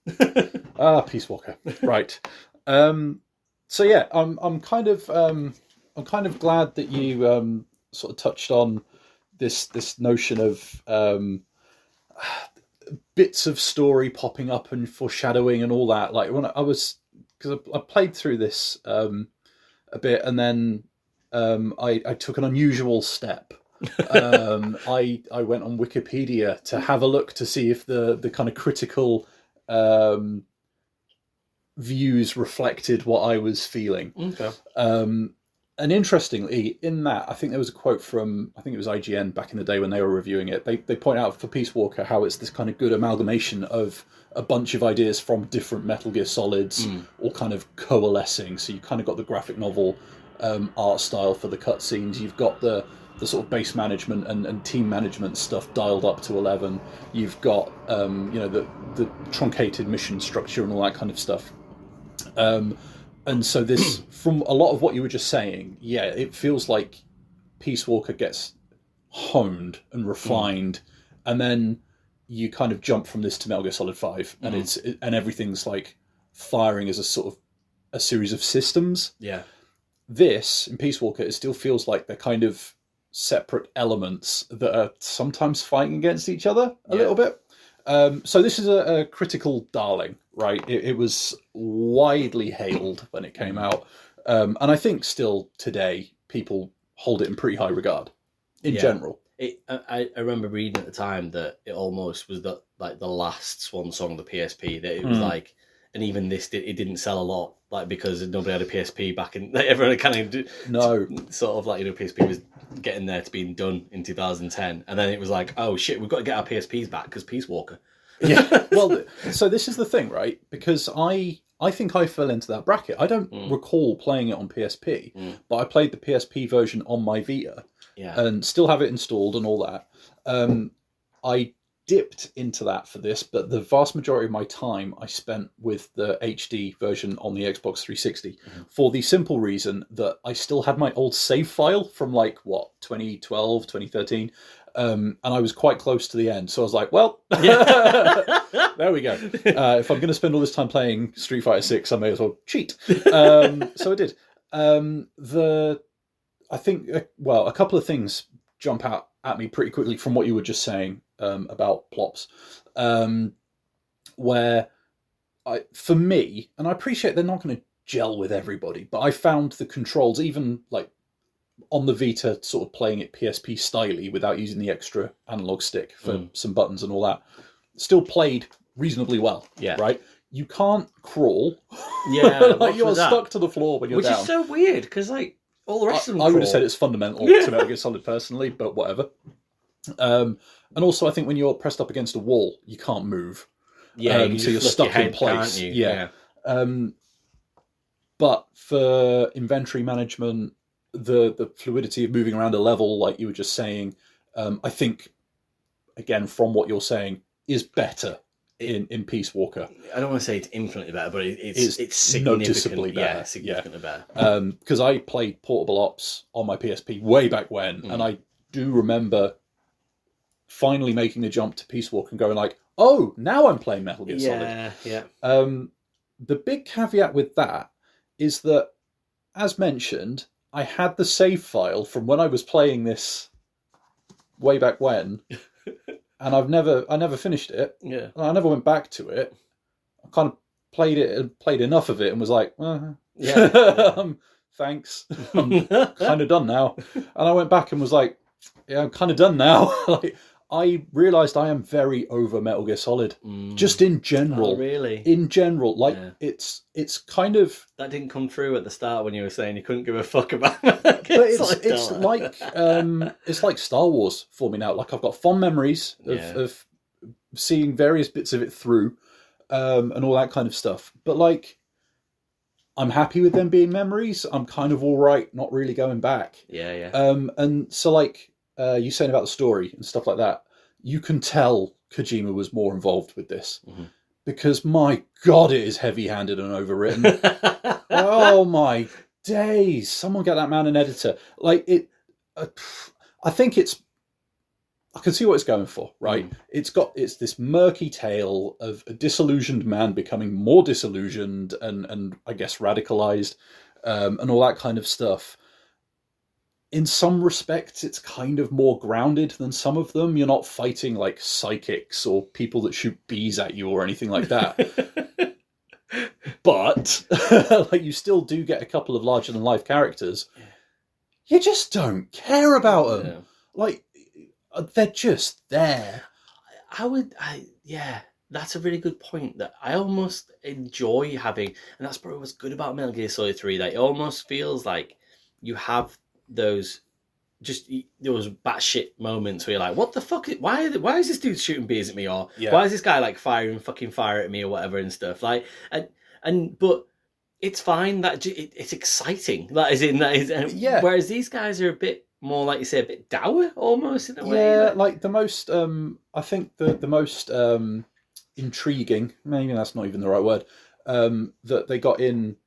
Peace Walker. Right. So yeah, I'm kind of glad that you sort of touched on this notion of bits of story popping up and foreshadowing and all that. Like when because I played through this a bit, and then I took an unusual step. I went on Wikipedia to have a look to see if the kind of critical views reflected what I was feeling. Okay. And interestingly, in that, I think there was a quote from, I think it was IGN back in the day when they were reviewing it. They point out for Peace Walker how it's this kind of good amalgamation of a bunch of ideas from different Metal Gear Solids, all kind of coalescing. So you kind of got the graphic novel art style for the cutscenes. You've got the sort of base management and team management stuff dialed up to 11. You've got the truncated mission structure and all that kind of stuff. And so this, from a lot of what you were just saying, yeah, it feels like Peace Walker gets honed and refined, and then you kind of jump from this to Metal Gear Solid 5, and and everything's like firing as a sort of a series of systems. Yeah. This, in Peace Walker, it still feels like they're kind of separate elements that are sometimes fighting against each other a little bit. So this is a critical darling, right? It was widely hailed when it came out. And I think still today, people hold it in pretty high regard in general. I remember reading at the time that it almost was the last swan song of the PSP, that it was like, and even this it didn't sell a lot, like because nobody had a PSP back in. Like, everyone kind of sort of like PSP was getting there to being done in 2010, and then it was like, oh shit, we've got to get our PSPs back because Peace Walker. Yeah, well, so this is the thing, right? Because I think I fell into that bracket. I don't recall playing it on PSP, but I played the PSP version on my Vita, and still have it installed and all that. I dipped into that for this, but the vast majority of my time I spent with the HD version on the Xbox 360 for the simple reason that I still had my old save file from 2012, 2013. And I was quite close to the end, so I was like, well, there we go. If I'm going to spend all this time playing Street Fighter 6, I may as well cheat. So I did. I think, a couple of things jump out at me pretty quickly from what you were just saying about plops, where for me, and I appreciate they're not going to gel with everybody, but I found the controls, even on the Vita, sort of playing it PSP styly without using the extra analog stick for some buttons and all that, still played reasonably well. Yeah. Right? You can't crawl. Yeah. You are stuck to the floor when you're down. Which is so weird, because all the rest of them I would have said it's fundamental to Metal Gear Solid personally, but whatever. And also I think when you're pressed up against a wall, you can't move. Yeah, so you're stuck in place. Yeah. But for inventory management, the fluidity of moving around a level, like you were just saying, I think, again, from what you're saying, is better in Peace Walker. I don't want to say it's infinitely better, but it's noticeably better. Yeah, significantly better. Because I played Portable Ops on my PSP way back when, and I do remember finally making the jump to Peace Walker and going like, oh, now I'm playing Metal Gear Solid. Yeah. The big caveat with that is that, as mentioned, I had the save file from when I was playing this way back when, and I never finished it. Yeah, I never went back to it. I kind of played enough of it and was like, thanks, I'm kind of done now. And I went back and was like, yeah, I'm kind of done now. I realised I am very over Metal Gear Solid, just in general. Oh, really? In general, it's kind of... That didn't come through at the start when you were saying you couldn't give a fuck about But it's like Star Wars for me now. Like, I've got fond memories of seeing various bits of it through, and all that kind of stuff. But I'm happy with them being memories. I'm kind of all right, not really going back. Yeah. And so you saying about the story and stuff like that, you can tell Kojima was more involved with this because, my God, it is heavy-handed and overwritten. Oh my days! Someone get that man an editor. I think I can see what it's going for, right? It's this murky tale of a disillusioned man becoming more disillusioned and I guess radicalized, and all that kind of stuff. In some respects, it's kind of more grounded than some of them. You're not fighting like psychics or people that shoot bees at you or anything like that. But you still do get a couple of larger than life characters. You just don't care about them. They're just there. That's a really good point. That I almost enjoy having, and that's probably what's good about Metal Gear Solid 3. That it almost feels like you have those batshit moments where you're like, what the fuck? Why is this dude shooting bees at me? Or why is this guy firing fucking fire at me or whatever and stuff? But it's fine. That it's exciting. Whereas these guys are a bit more, like you say, a bit dour almost in a way. Yeah, the most. I think the most intriguing. Maybe that's not even the right word. That they got in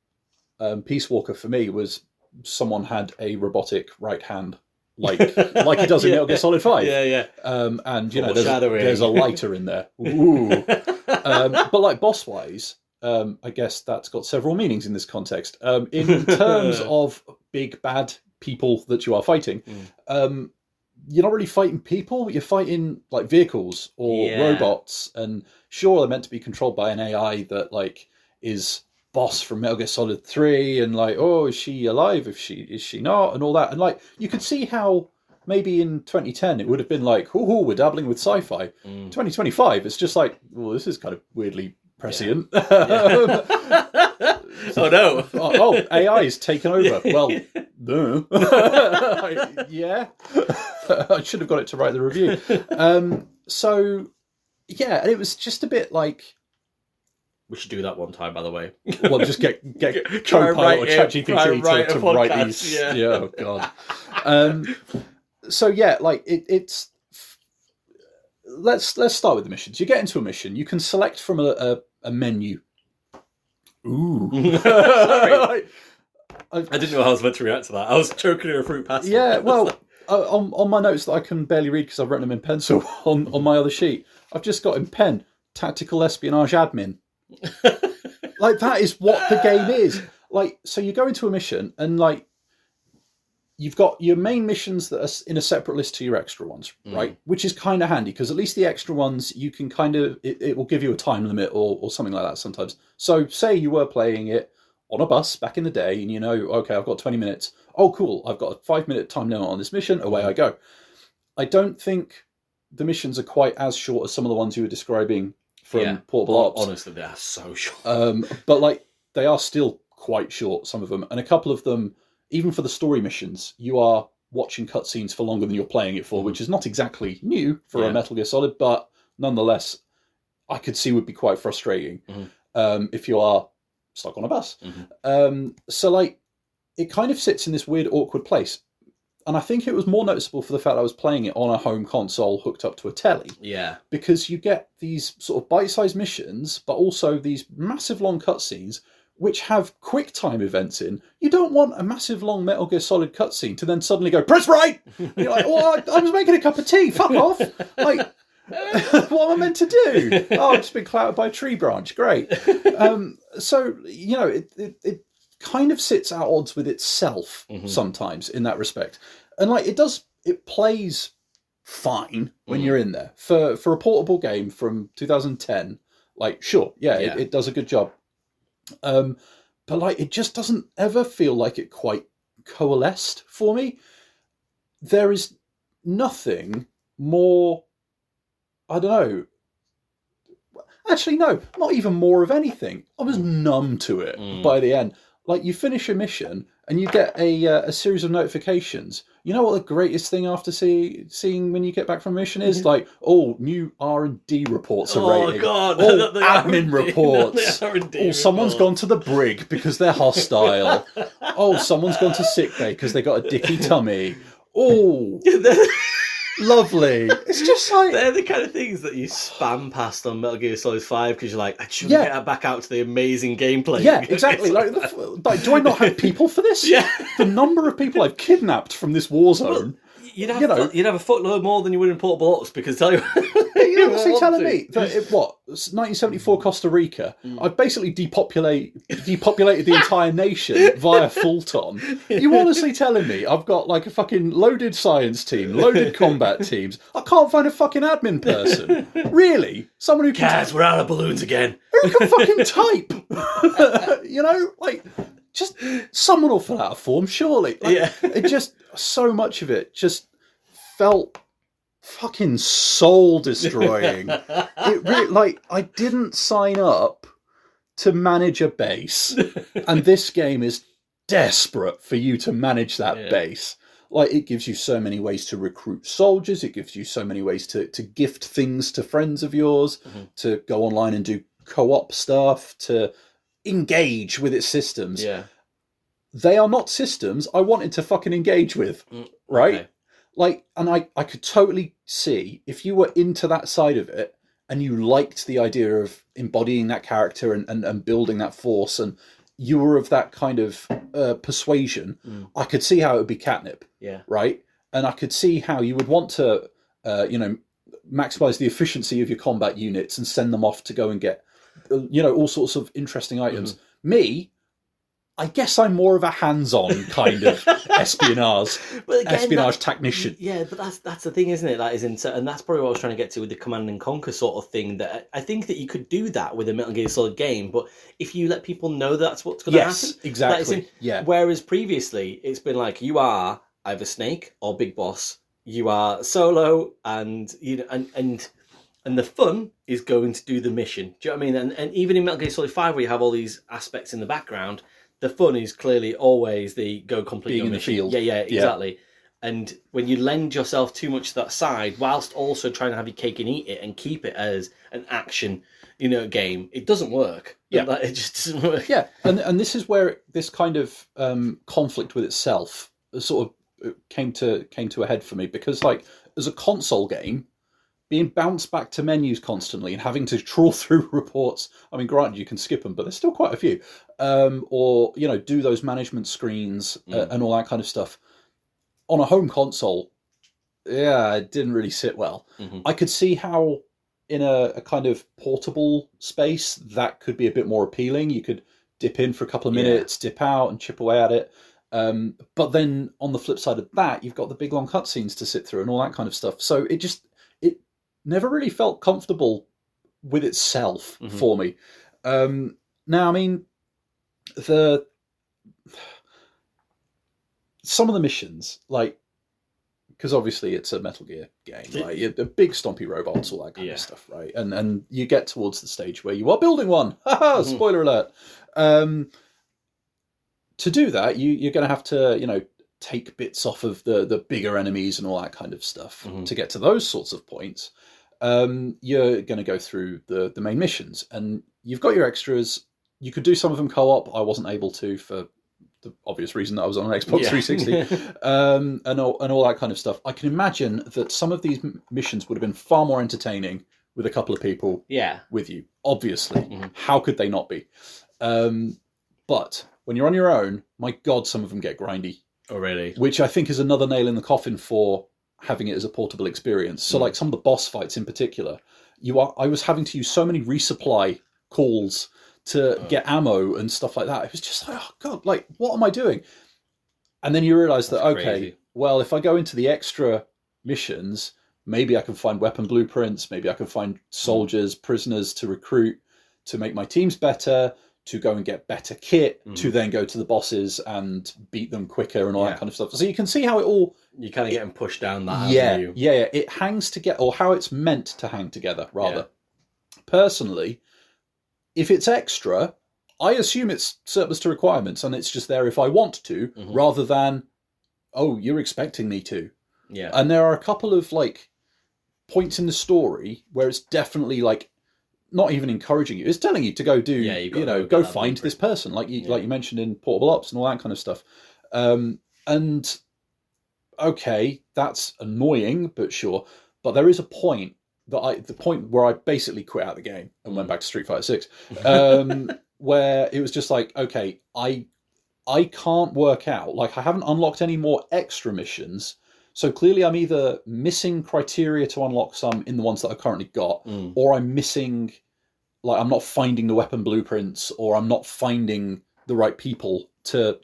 Peace Walker for me was someone had a robotic right hand, like he does in Metal Gear Solid 5. And there's a lighter in there. Ooh. But boss wise, I guess that's got several meanings in this context. In terms of big bad people that you are fighting, you're not really fighting people. You're fighting vehicles or robots, and sure, they're meant to be controlled by an AI that is boss from Metal Gear Solid 3, and is she alive? Is she not? And all that. And you could see how maybe in 2010 it would have been we're dabbling with sci-fi. 2025, it's just well, this is kind of weirdly prescient. Oh no! Oh, AI is taken over. Well, no. Yeah, I should have got it to write the review. So, yeah, and it was just a bit like. We should do that one time, by the way. Well, just get Copilot or ChatGPT to write these. Yeah. Oh god. So yeah, like it's. Let's start with the missions. You get into a mission. You can select from a menu. Ooh. Sorry. I didn't know how I was meant to react to that. I was choking a fruit pasta. Yeah, well, on my notes that I can barely read because I've written them in pencil on my other sheet, I've just got in pen, tactical espionage admin. Like, that is what the game is. Like, so you go into a mission and, like, you've got your main missions that are in a separate list to your extra ones, right? Which is kind of handy because at least the extra ones, you can kind of, it will give you a time limit or something like that sometimes. So say you were playing it on a bus back in the day and you know, okay, I've got 20 minutes. Oh, cool. I've got a 5-minute time limit on this mission. Away I go. I don't think the missions are quite as short as some of the ones you were describing from Portable Ops. Honestly, they are so short. But like, they are still quite short, some of them. And a couple of them, even for the story missions, you are watching cutscenes for longer than you're playing it for, which is not exactly new for a Metal Gear Solid, but nonetheless, I could see would be quite frustrating if you are stuck on a bus. So, like, it kind of sits in this weird, awkward place. And I think it was more noticeable for the fact I was playing it on a home console hooked up to a telly. Yeah. Because you get these sort of bite-sized missions, but also these massive long cutscenes which have quick time events in. You don't want a massive long Metal Gear Solid cutscene to then suddenly go, press right! And you're like, oh, I was making a cup of tea, fuck off! Like, what am I meant to do? Oh, I've just been clouted by a tree branch, great. So, you know, it kind of sits at odds with itself sometimes in that respect. And like, it plays fine when you're in there. For a portable game from 2010, like, sure, it does a good job. But like, it just doesn't ever feel like it quite coalesced for me. There is nothing more, I don't know. Actually, no, not even more of anything. I was numb to it by the end. Like, you finish a mission and you get a series of notifications. You know what the greatest thing after seeing when you get back from a mission is? Like, oh, new R&D reports are rating. Oh, God. Oh, admin reports. Oh, someone's gone to the brig because they're hostile. Oh, someone's gone to sick bay because they got a dicky tummy. Oh, lovely. It's just like... They're the kind of things that you spam past on Metal Gear Solid 5 because you're like, I should get back out to the amazing gameplay. Yeah, exactly. like, do I not have people for this? Yeah. The number of people I've kidnapped from this war zone... Well, you'd have a footload more than you would in Portable Ops because tell you... You're honestly telling me that 1974 Costa Rica, I've basically depopulated the entire nation via Fulton. You honestly telling me I've got like a fucking loaded science team, loaded combat teams. I can't find a fucking admin person. Really? Someone who can... Kaz, we're out of balloons again. Who can fucking type? You know, like... Just someone will fill out a form, surely. Like, it just, so much of it just felt fucking soul destroying. It really, like, I didn't sign up to manage a base, and this game is desperate for you to manage that base. Like, it gives you so many ways to recruit soldiers, it gives you so many ways to gift things to friends of yours, to go online and do co-op stuff, to engage with its systems. Yeah. They are not systems I wanted to fucking engage with, right? Okay. Like, and I could totally see if you were into that side of it and you liked the idea of embodying that character and building that force, and you were of that kind of persuasion, I could see how it would be catnip. Yeah. Right? And I could see how you would want to, maximize the efficiency of your combat units and send them off to go and get, all sorts of interesting items. Me, I guess I'm more of a hands-on kind of espionage technician. Yeah, but that's the thing, isn't it? And that's probably what I was trying to get to with the Command and Conquer sort of thing. That I think that you could do that with a Metal Gear Solid game, but if you let people know that's what's going to happen, exactly. Whereas previously it's been like you are either Snake or Big Boss, you are Solo, and And the fun is going to do the mission. Do you know what I mean? And even in Metal Gear Solid 5, where you have all these aspects in the background, the fun is clearly always the go complete being your in mission. the field. Yeah, exactly. And when you lend yourself too much to that side, whilst also trying to have your cake and eat it and keep it as an action, game, it doesn't work. Yeah, it just doesn't work. Yeah, and this is where this kind of conflict with itself sort of came to a head for me, because like as a console game, being bounced back to menus constantly and having to trawl through reports. I mean, granted, you can skip them, but there's still quite a few. Or do those management screens and all that kind of stuff. On a home console, it didn't really sit well. Mm-hmm. I could see how in a kind of portable space that could be a bit more appealing. You could dip in for a couple of minutes, dip out and chip away at it. But then on the flip side of that, you've got the big long cutscenes to sit through and all that kind of stuff. So it never really felt comfortable with itself for me. Now, I mean, some of the missions, like, because obviously it's a Metal Gear game, right? The big stompy robots, all that kind of stuff, right? And you get towards the stage where you are building one. Spoiler alert. To do that, you're going to have to, take bits off of the bigger enemies and all that kind of stuff to get to those sorts of points. You're going to go through the main missions, and you've got your extras. You could do some of them co-op. I wasn't able to for the obvious reason that I was on an Xbox 360, and all that kind of stuff. I can imagine that some of these missions would have been far more entertaining with a couple of people with you. Obviously, how could they not be? But when you're on your own, my God, some of them get grindy. Oh, really? Which I think is another nail in the coffin for having it as a portable experience. So, like some of the boss fights in particular, I was having to use so many resupply calls to get ammo and stuff like that. It was just like, oh God, like, what am I doing? And then you realise that, okay, well, if I go into the extra missions, maybe I can find weapon blueprints, maybe I can find soldiers, prisoners to recruit, to make my teams better, to go and get better kit, to then go to the bosses and beat them quicker and all that kind of stuff. So you can see how it all... You kind of getting pushed down that avenue. Yeah. It hangs together, or how it's meant to hang together, rather. Yeah. Personally, if it's extra, I assume it's surplus to requirements and it's just there if I want to, rather than, oh, you're expecting me to. Yeah. And there are a couple of, like, points in the story where it's definitely, like, not even encouraging you. It's telling you to go do, go find this person, like you mentioned in Portable Ops and all that kind of stuff. And okay, that's annoying, but sure. But there is a point the point where I basically quit out the game and went back to Street Fighter 6, where it was just like, okay, I can't work out, like I haven't unlocked any more extra missions. So clearly I'm either missing criteria to unlock some in the ones that I've currently got, or I'm missing, like I'm not finding the weapon blueprints, or I'm not finding the right people to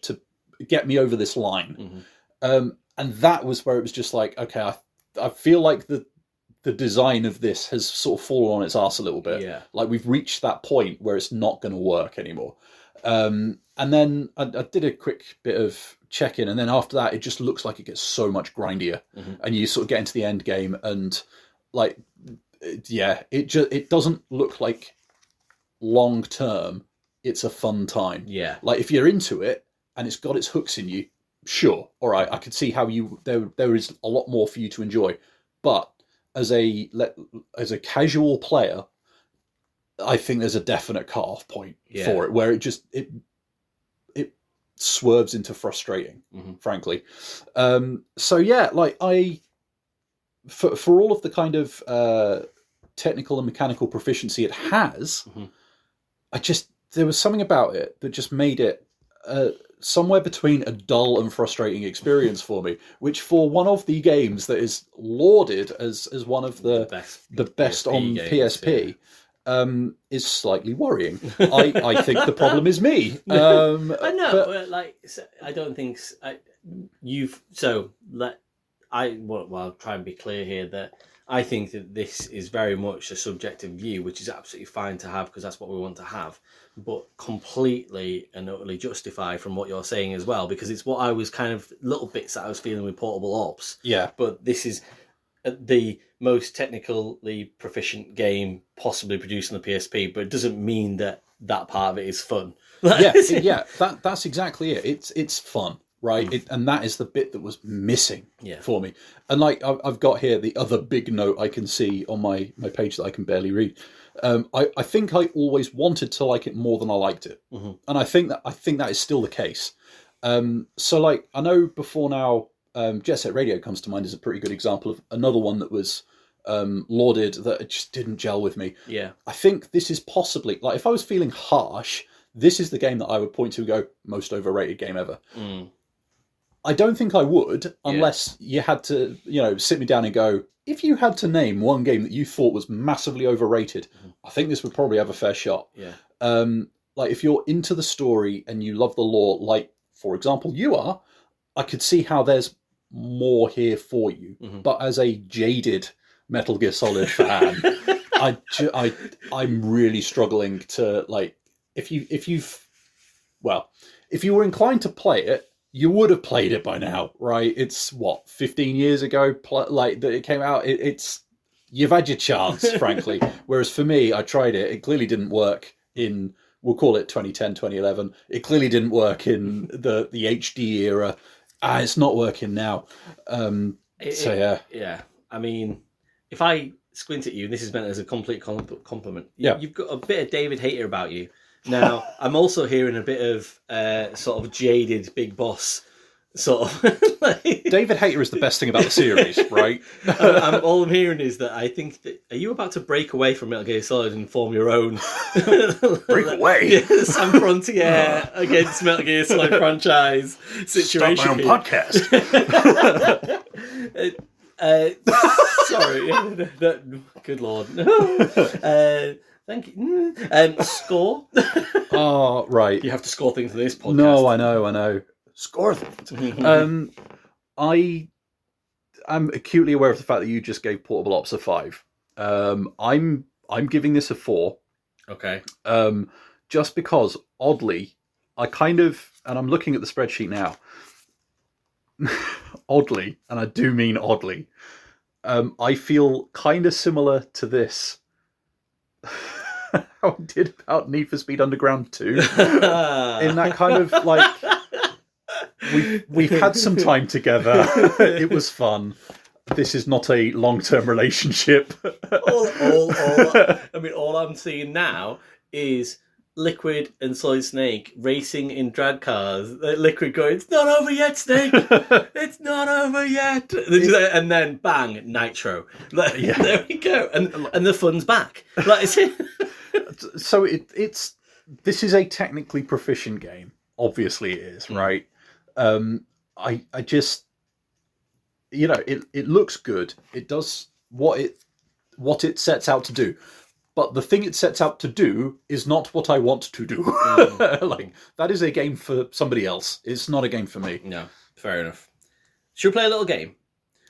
get me over this line. And that was where it was just like, okay, I feel like the design of this has sort of fallen on its arse a little bit. Yeah. Like we've reached that point where it's not going to work anymore. And then I did a quick bit of check-in, and then after that, it just looks like it gets so much grindier. And you sort of get into the end game, and like, it doesn't look like long-term it's a fun time. Yeah. Like if you're into it and it's got its hooks in you, sure, all right, I could see how there is a lot more for you to enjoy. But as a casual player, I think there's a definite cut-off point for it, where it swerves into frustrating, frankly. So yeah, like for all of the kind of technical and mechanical proficiency it has, there was something about it that just made it somewhere between a dull and frustrating experience for me, which for one of the games that is lauded as one of the best on PSP, is slightly worrying. I think the problem is me. I know, I don't think I'll try and be clear here that I think that this is very much a subjective view, which is absolutely fine to have because that's what we want to have, but completely and utterly justified from what you're saying as well, because it's what I was kind of little bits that I was feeling with Portable Ops. Yeah. But this is the most technically proficient game possibly produced on the PSP, but it doesn't mean that part of it is fun. That's exactly it. It's fun, right? And that is the bit that was missing for me. And like I've got here the other big note I can see on my page that I can barely read. I think I always wanted to like it more than I liked it, and I think that is still the case. So like I know before now, Jet Set Radio comes to mind as a pretty good example of another one that was lauded that it just didn't gel with me. Yeah, I think this is possibly, like, if I was feeling harsh, this is the game that I would point to and go, most overrated game ever. I don't think I would, unless you had to, sit me down and go, if you had to name one game that you thought was massively overrated, I think this would probably have a fair shot. Yeah. Like, if you're into the story and you love the lore, like, for example, you are, I could see how there's more here for you. But as a jaded Metal Gear Solid fan, I'm really struggling to, like, if you were inclined to play it, you would have played it by now, right? It's 15 years ago, like, that it came out. You've had your chance, frankly. Whereas for me, I tried it. It clearly didn't work in, we'll call it 2010, 2011. It clearly didn't work in the HD era. It's not working now. Yeah. I mean, if I squint at you, and this is meant as a complete compliment, you've got a bit of David Hayter about you. Now, I'm also hearing a bit of sort of jaded Big Boss sort of. David Hayter is the best thing about the series, right? All I'm hearing is that I think that, are you about to break away from Metal Gear Solid and form your own? Break away? Sam Frontier against Metal Gear Solid franchise situation. Start my own podcast. Sorry. Good Lord. Thank you. Score. Oh, right. You have to score things for this podcast. No, I know. Score things. I am acutely aware of the fact that you just gave Portable Ops a 5. I'm giving this a 4. Okay. Just because, oddly, I kind of, and I'm looking at the spreadsheet now, oddly, and I do mean oddly, I feel kind of similar to this. How I did about Need for Speed Underground 2. In that kind of, like, we've had some time together. It was fun. This is not a long-term relationship. All I'm seeing now is Liquid and Solid Snake racing in drag cars. Liquid going, "It's not over yet, Snake. It's not over yet." And then bang, Nitro. There we go. And the fun's back. So this is a technically proficient game. Obviously it is, right? I just, it looks good. It does what it sets out to do. But the thing it sets out to do is not what I want to do. Like, that is a game for somebody else. It's not a game for me. No, fair enough. Should we play a little game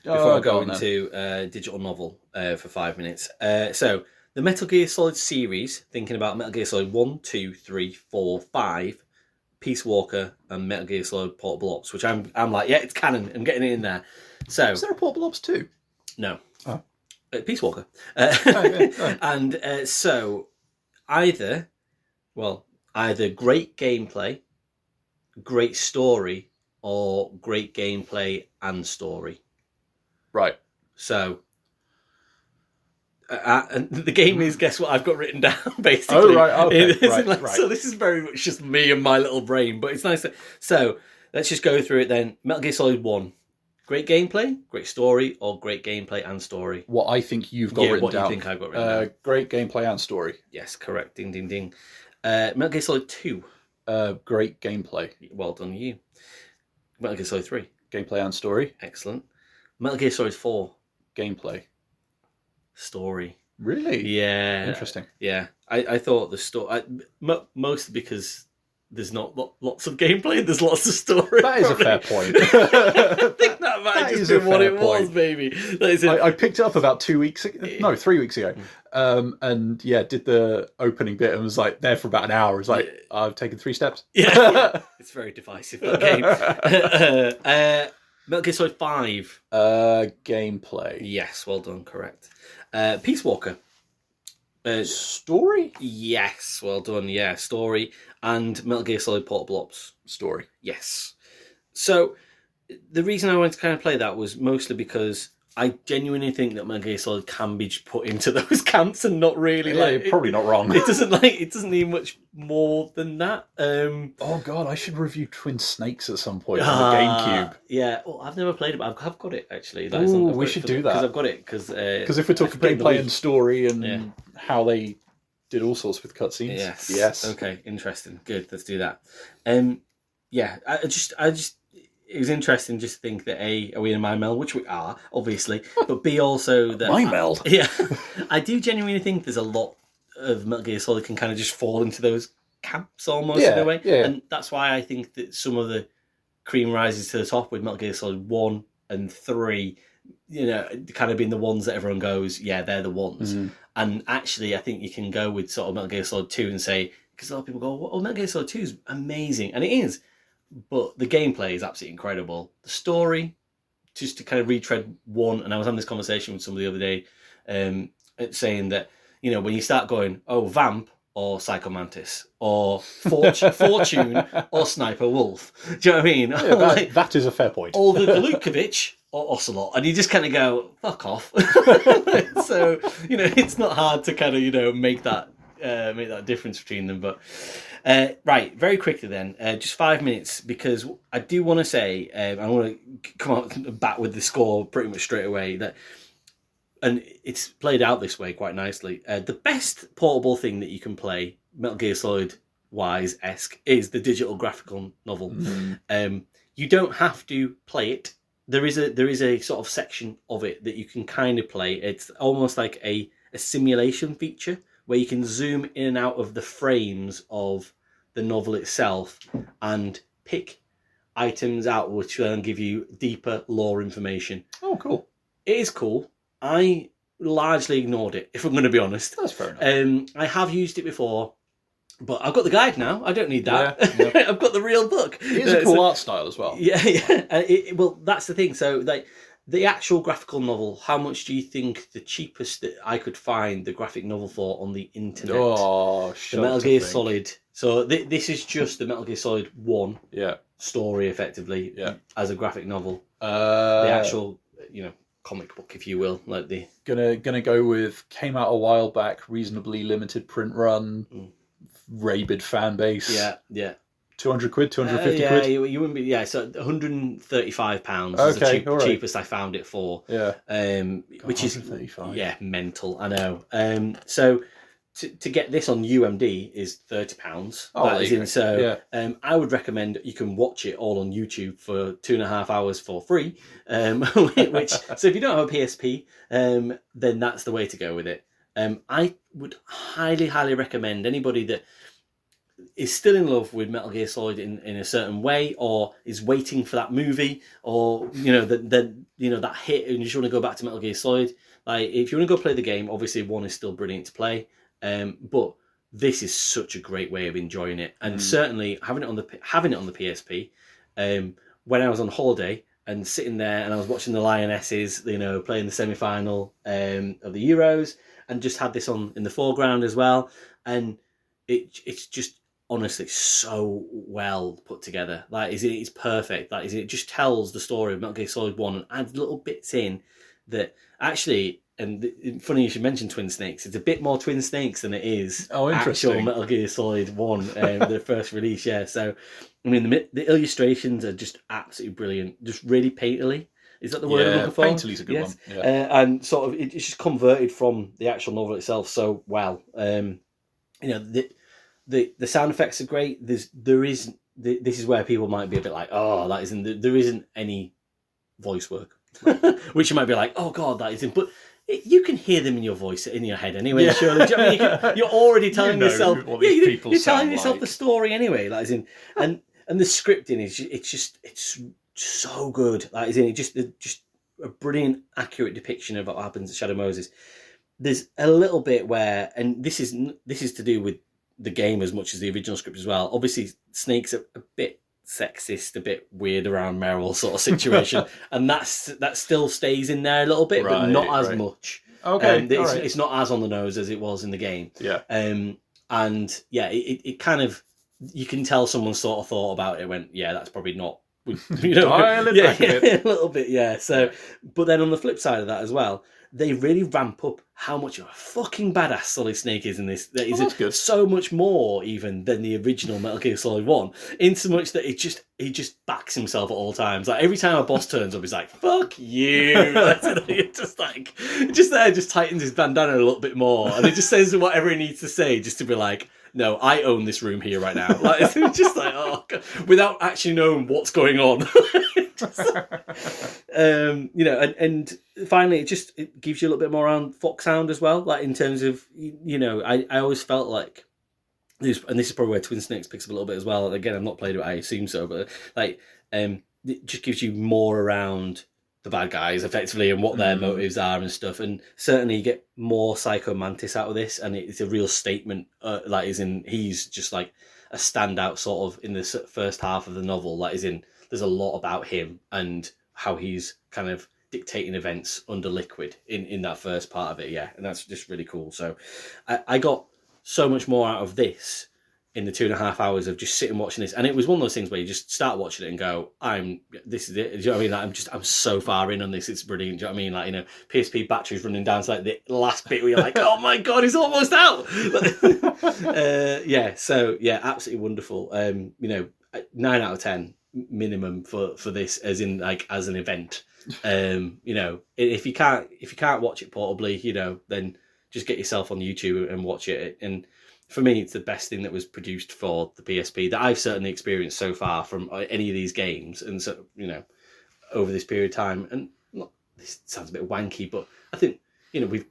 before I go into digital novel for 5 minutes? So, the Metal Gear Solid series, thinking about Metal Gear Solid 1, 2, 3, 4, 5, Peace Walker, and Metal Gear Solid Portable Ops, which I'm like, yeah, it's canon. I'm getting it in there. So, is there a Portable Ops 2? No. Oh. Peace Walker. Oh. And so either great gameplay, great story, or great gameplay and story. Right. So and the game is, guess what I've got written down, basically. Oh, right. Okay. Right. So this is very much just me and my little brain, but it's nice. So let's just go through it then. Metal Gear Solid 1. Great gameplay, great story, or great gameplay and story? What I think you've got written down. What you think I've got written down. Great gameplay and story. Yes, correct. Ding, ding, ding. Metal Gear Solid 2. Great gameplay. Well done, you. Metal Gear Solid 3. Gameplay and story. Excellent. Metal Gear Solid 4. Gameplay. Story. Really? Yeah. Interesting. Yeah. I thought the story... mostly because there's not lots of gameplay, there's lots of story. That is a fair point. I think that might just be what it was, maybe. I picked it up about 2 weeks ago. No, 3 weeks ago. And yeah, did the opening bit and was like there for about an hour. It was like, I've taken 3 steps. Yeah. It's very divisive, that game. Metal Gear Solid 5. Gameplay. Yes, well done, correct. Peace Walker. Story? Yes, well done, yeah. Story. And Metal Gear Solid Portable Ops. Story. Yes. So, the reason I wanted to kind of play that was mostly because I genuinely think that Metal Gear Solid can be just put into those camps and not really You're probably not wrong. It doesn't need much more than that. Oh god, I should review Twin Snakes at some point on the GameCube. Yeah, well, I've never played it, but I've got it actually. We should do that because I've got it because if we're talking gameplay and story and how they did all sorts with cutscenes. Yes. Okay, interesting. Good. Let's do that. Yeah, I just it was interesting just to think that A, are we in a mind meld, which we are, obviously, but B, also that... Mind meld? Yeah. I do genuinely think there's a lot of Metal Gear Solid can kind of just fall into those camps almost in a way. Yeah. And that's why I think that some of the cream rises to the top with Metal Gear Solid 1 and 3, kind of being the ones that everyone goes, yeah, they're the ones. Mm-hmm. And actually, I think you can go with sort of Metal Gear Solid 2 and say, because a lot of people go, oh, Metal Gear Solid 2 is amazing. And it is. But the gameplay is absolutely incredible. The story, just to kind of retread one, and I was having this conversation with somebody the other day, saying that, when you start going, oh, Vamp or Psycho Mantis or Fortune or Sniper Wolf, do you know what I mean? Yeah, that is a fair point. Or the Galukovich or Ocelot, and you just kind of go, fuck off. So, it's not hard to kind of, make that difference between them, but... right, very quickly then, just 5 minutes, because I do want to say, I want to come out back with the score pretty much straight away, and it's played out this way quite nicely. The best portable thing that you can play, Metal Gear Solid wise-esque, is the digital graphical novel. Mm-hmm. You don't have to play it. There is a sort of section of it that you can kind of play. It's almost like a simulation feature, where you can zoom in and out of the frames of the novel itself and pick items out which will give you deeper lore information. Oh, cool. It is cool. I largely ignored it, if I'm going to be honest. That's fair enough. I have used it before, but I've got the guide now. I don't need that. Yeah. I've got the real book. It is a cool art style as well. Yeah. Well, that's the thing. So, the actual graphical novel, how much do you think the cheapest that I could find the graphic novel for on the internet? Oh, the Metal Gear Solid. So this is just the Metal Gear Solid 1 story, effectively, as a graphic novel. The actual, comic book, if you will, like the... Gonna go with, came out a while back, reasonably limited print run, rabid fan base. Yeah. 200 quid, 250 quid? You wouldn't be... Yeah, so £135 is the cheapest I found it for. Yeah. Which is... 135. Yeah, mental, I know. So to get this on UMD is £30. I would recommend you can watch it all on YouTube for 2.5 hours for free. So if you don't have a PSP, then that's the way to go with it. I would highly, highly recommend anybody that is still in love with Metal Gear Solid in a certain way, or is waiting for that movie, or that hit, and you just want to go back to Metal Gear Solid. Like, if you want to go play the game, obviously 1 is still brilliant to play, but this is such a great way of enjoying it, and certainly having it on the PSP. When I was on holiday and sitting there, and I was watching the Lionesses, playing the semi-final of the Euros, and just had this on in the foreground as well, and it's just honestly so well put together. It's perfect. It just tells the story of Metal Gear Solid 1 and adds little bits in that actually, and funny you should mention Twin Snakes, it's a bit more Twin Snakes than it is actual Metal Gear Solid 1, the first release, yeah. So, I mean, the illustrations are just absolutely brilliant, just really painterly. Is that the word I'm looking for? Painterly's a good one. Yeah. And sort of, it's just converted from the actual novel itself so well. The sound effects are great. This is where people might be a bit like, oh, there isn't any voice work, which you might be like, oh god, that isn't. But you can hear them in your voice, in your head anyway. Surely, do you know what I mean? You're already telling yourself. You're telling yourself the story anyway. And the scripting is it's so good. Just a brilliant, accurate depiction of what happens at Shadow Moses. There's a little bit where, and this is to do with the game as much as the original script as well. Obviously, Snake's a bit sexist, a bit weird around Meryl sort of situation, and that still stays in there a little bit, but not as much. Okay, it's not as on the nose as it was in the game. Yeah. And yeah, it kind of, you can tell someone sort of thought about it, went, yeah, that's probably not, you know, dial it back a bit. A little bit, yeah. So, but then on the flip side of that as well, they really ramp up how much of a fucking badass Solid Snake is in this. That is good. So much more even than the original Metal Gear Solid 1. In so much that he just backs himself at all times. Like every time a boss turns up, he's like, "Fuck you!" just tightens his bandana a little bit more, and he just says whatever he needs to say, just to be like, "No, I own this room here right now." Like it's just like, oh God, without actually knowing what's going on. You know, and finally, it gives you a little bit more around Fox Sound as well. Like in terms of, you know, I always felt like this, and this is probably where Twin Snakes picks up a little bit as well. Again, I've not played it, I assume so, but like, it just gives you more around the bad guys effectively and what their motives are and stuff. And certainly you get more Psycho Mantis out of this, and it's a real statement. Like, as in, he's just like a standout sort of in the first half of the novel. Like, as in, there's a lot about him and how he's kind of dictating events under Liquid in that first part of it, yeah. And that's just really cool. So I got so much more out of this in the 2.5 hours of just sitting watching this. And it was one of those things where you just start watching it and go, this is it. Do you know what I mean? Like, I'm so far in on this. It's brilliant. Do you know what I mean? Like, you know, PSP battery's running down to like the last bit where you're like, oh my God, it's almost out. Yeah. So yeah, absolutely wonderful. You know, 9 out of 10 minimum for this, as in like as an event. You know, if you can't watch it portably, you know, then just get yourself on YouTube and watch it. And for me, it's the best thing that was produced for the PSP that I've certainly experienced so far from any of these games. And so, you know, over this period of time, and this sounds a bit wanky, but I think, you know, we've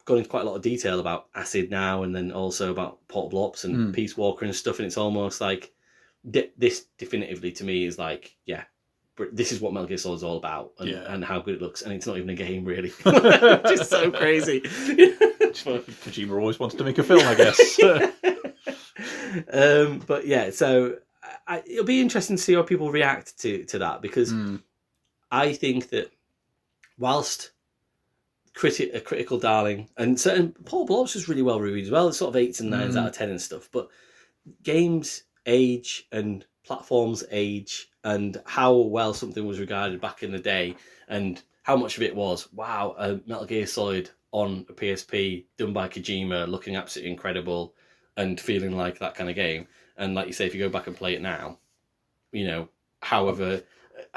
gone into quite a lot of detail about Acid now, and then also about Portable Ops and Peace Walker and stuff. And it's almost like this definitively to me is like, yeah, this is what Metal Gear Solid is all about, and how good it looks, and it's not even a game really. Just so crazy. Kojima always wants to make a film, I guess. But yeah, so it'll be interesting to see how people react to that, because I think that whilst a critical darling, and certain Portable Ops was really well reviewed as well, it's sort of 8s and 9s out of 10 and stuff, but games age and platforms age, and how well something was regarded back in the day, and how much of it was, wow, a Metal Gear Solid on a PSP done by Kojima, looking absolutely incredible and feeling like that kind of game. And like you say, if you go back and play it now, you know, however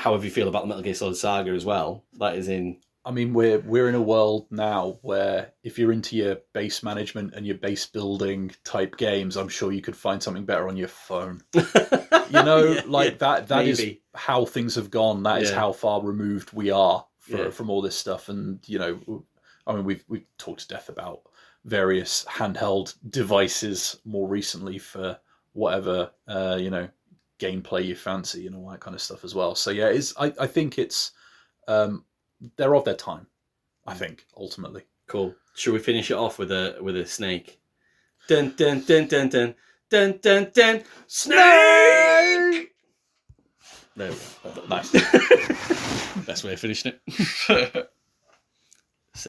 you feel about the Metal Gear Solid saga as well, that is in... I mean, we're in a world now where if you're into your base management and your base building type games, I'm sure you could find something better on your phone. You know, that is how things have gone. That is how far removed we are from all this stuff. And, you know, I mean, we've talked to death about various handheld devices more recently for whatever, you know, gameplay you fancy and all that kind of stuff as well. So yeah, I think it's... they're of their time, I think, ultimately. Cool. Should we finish it off with a snake? Dun dun dun dun dun dun dun dun. Snake! There we go. Nice. Best way of finishing it.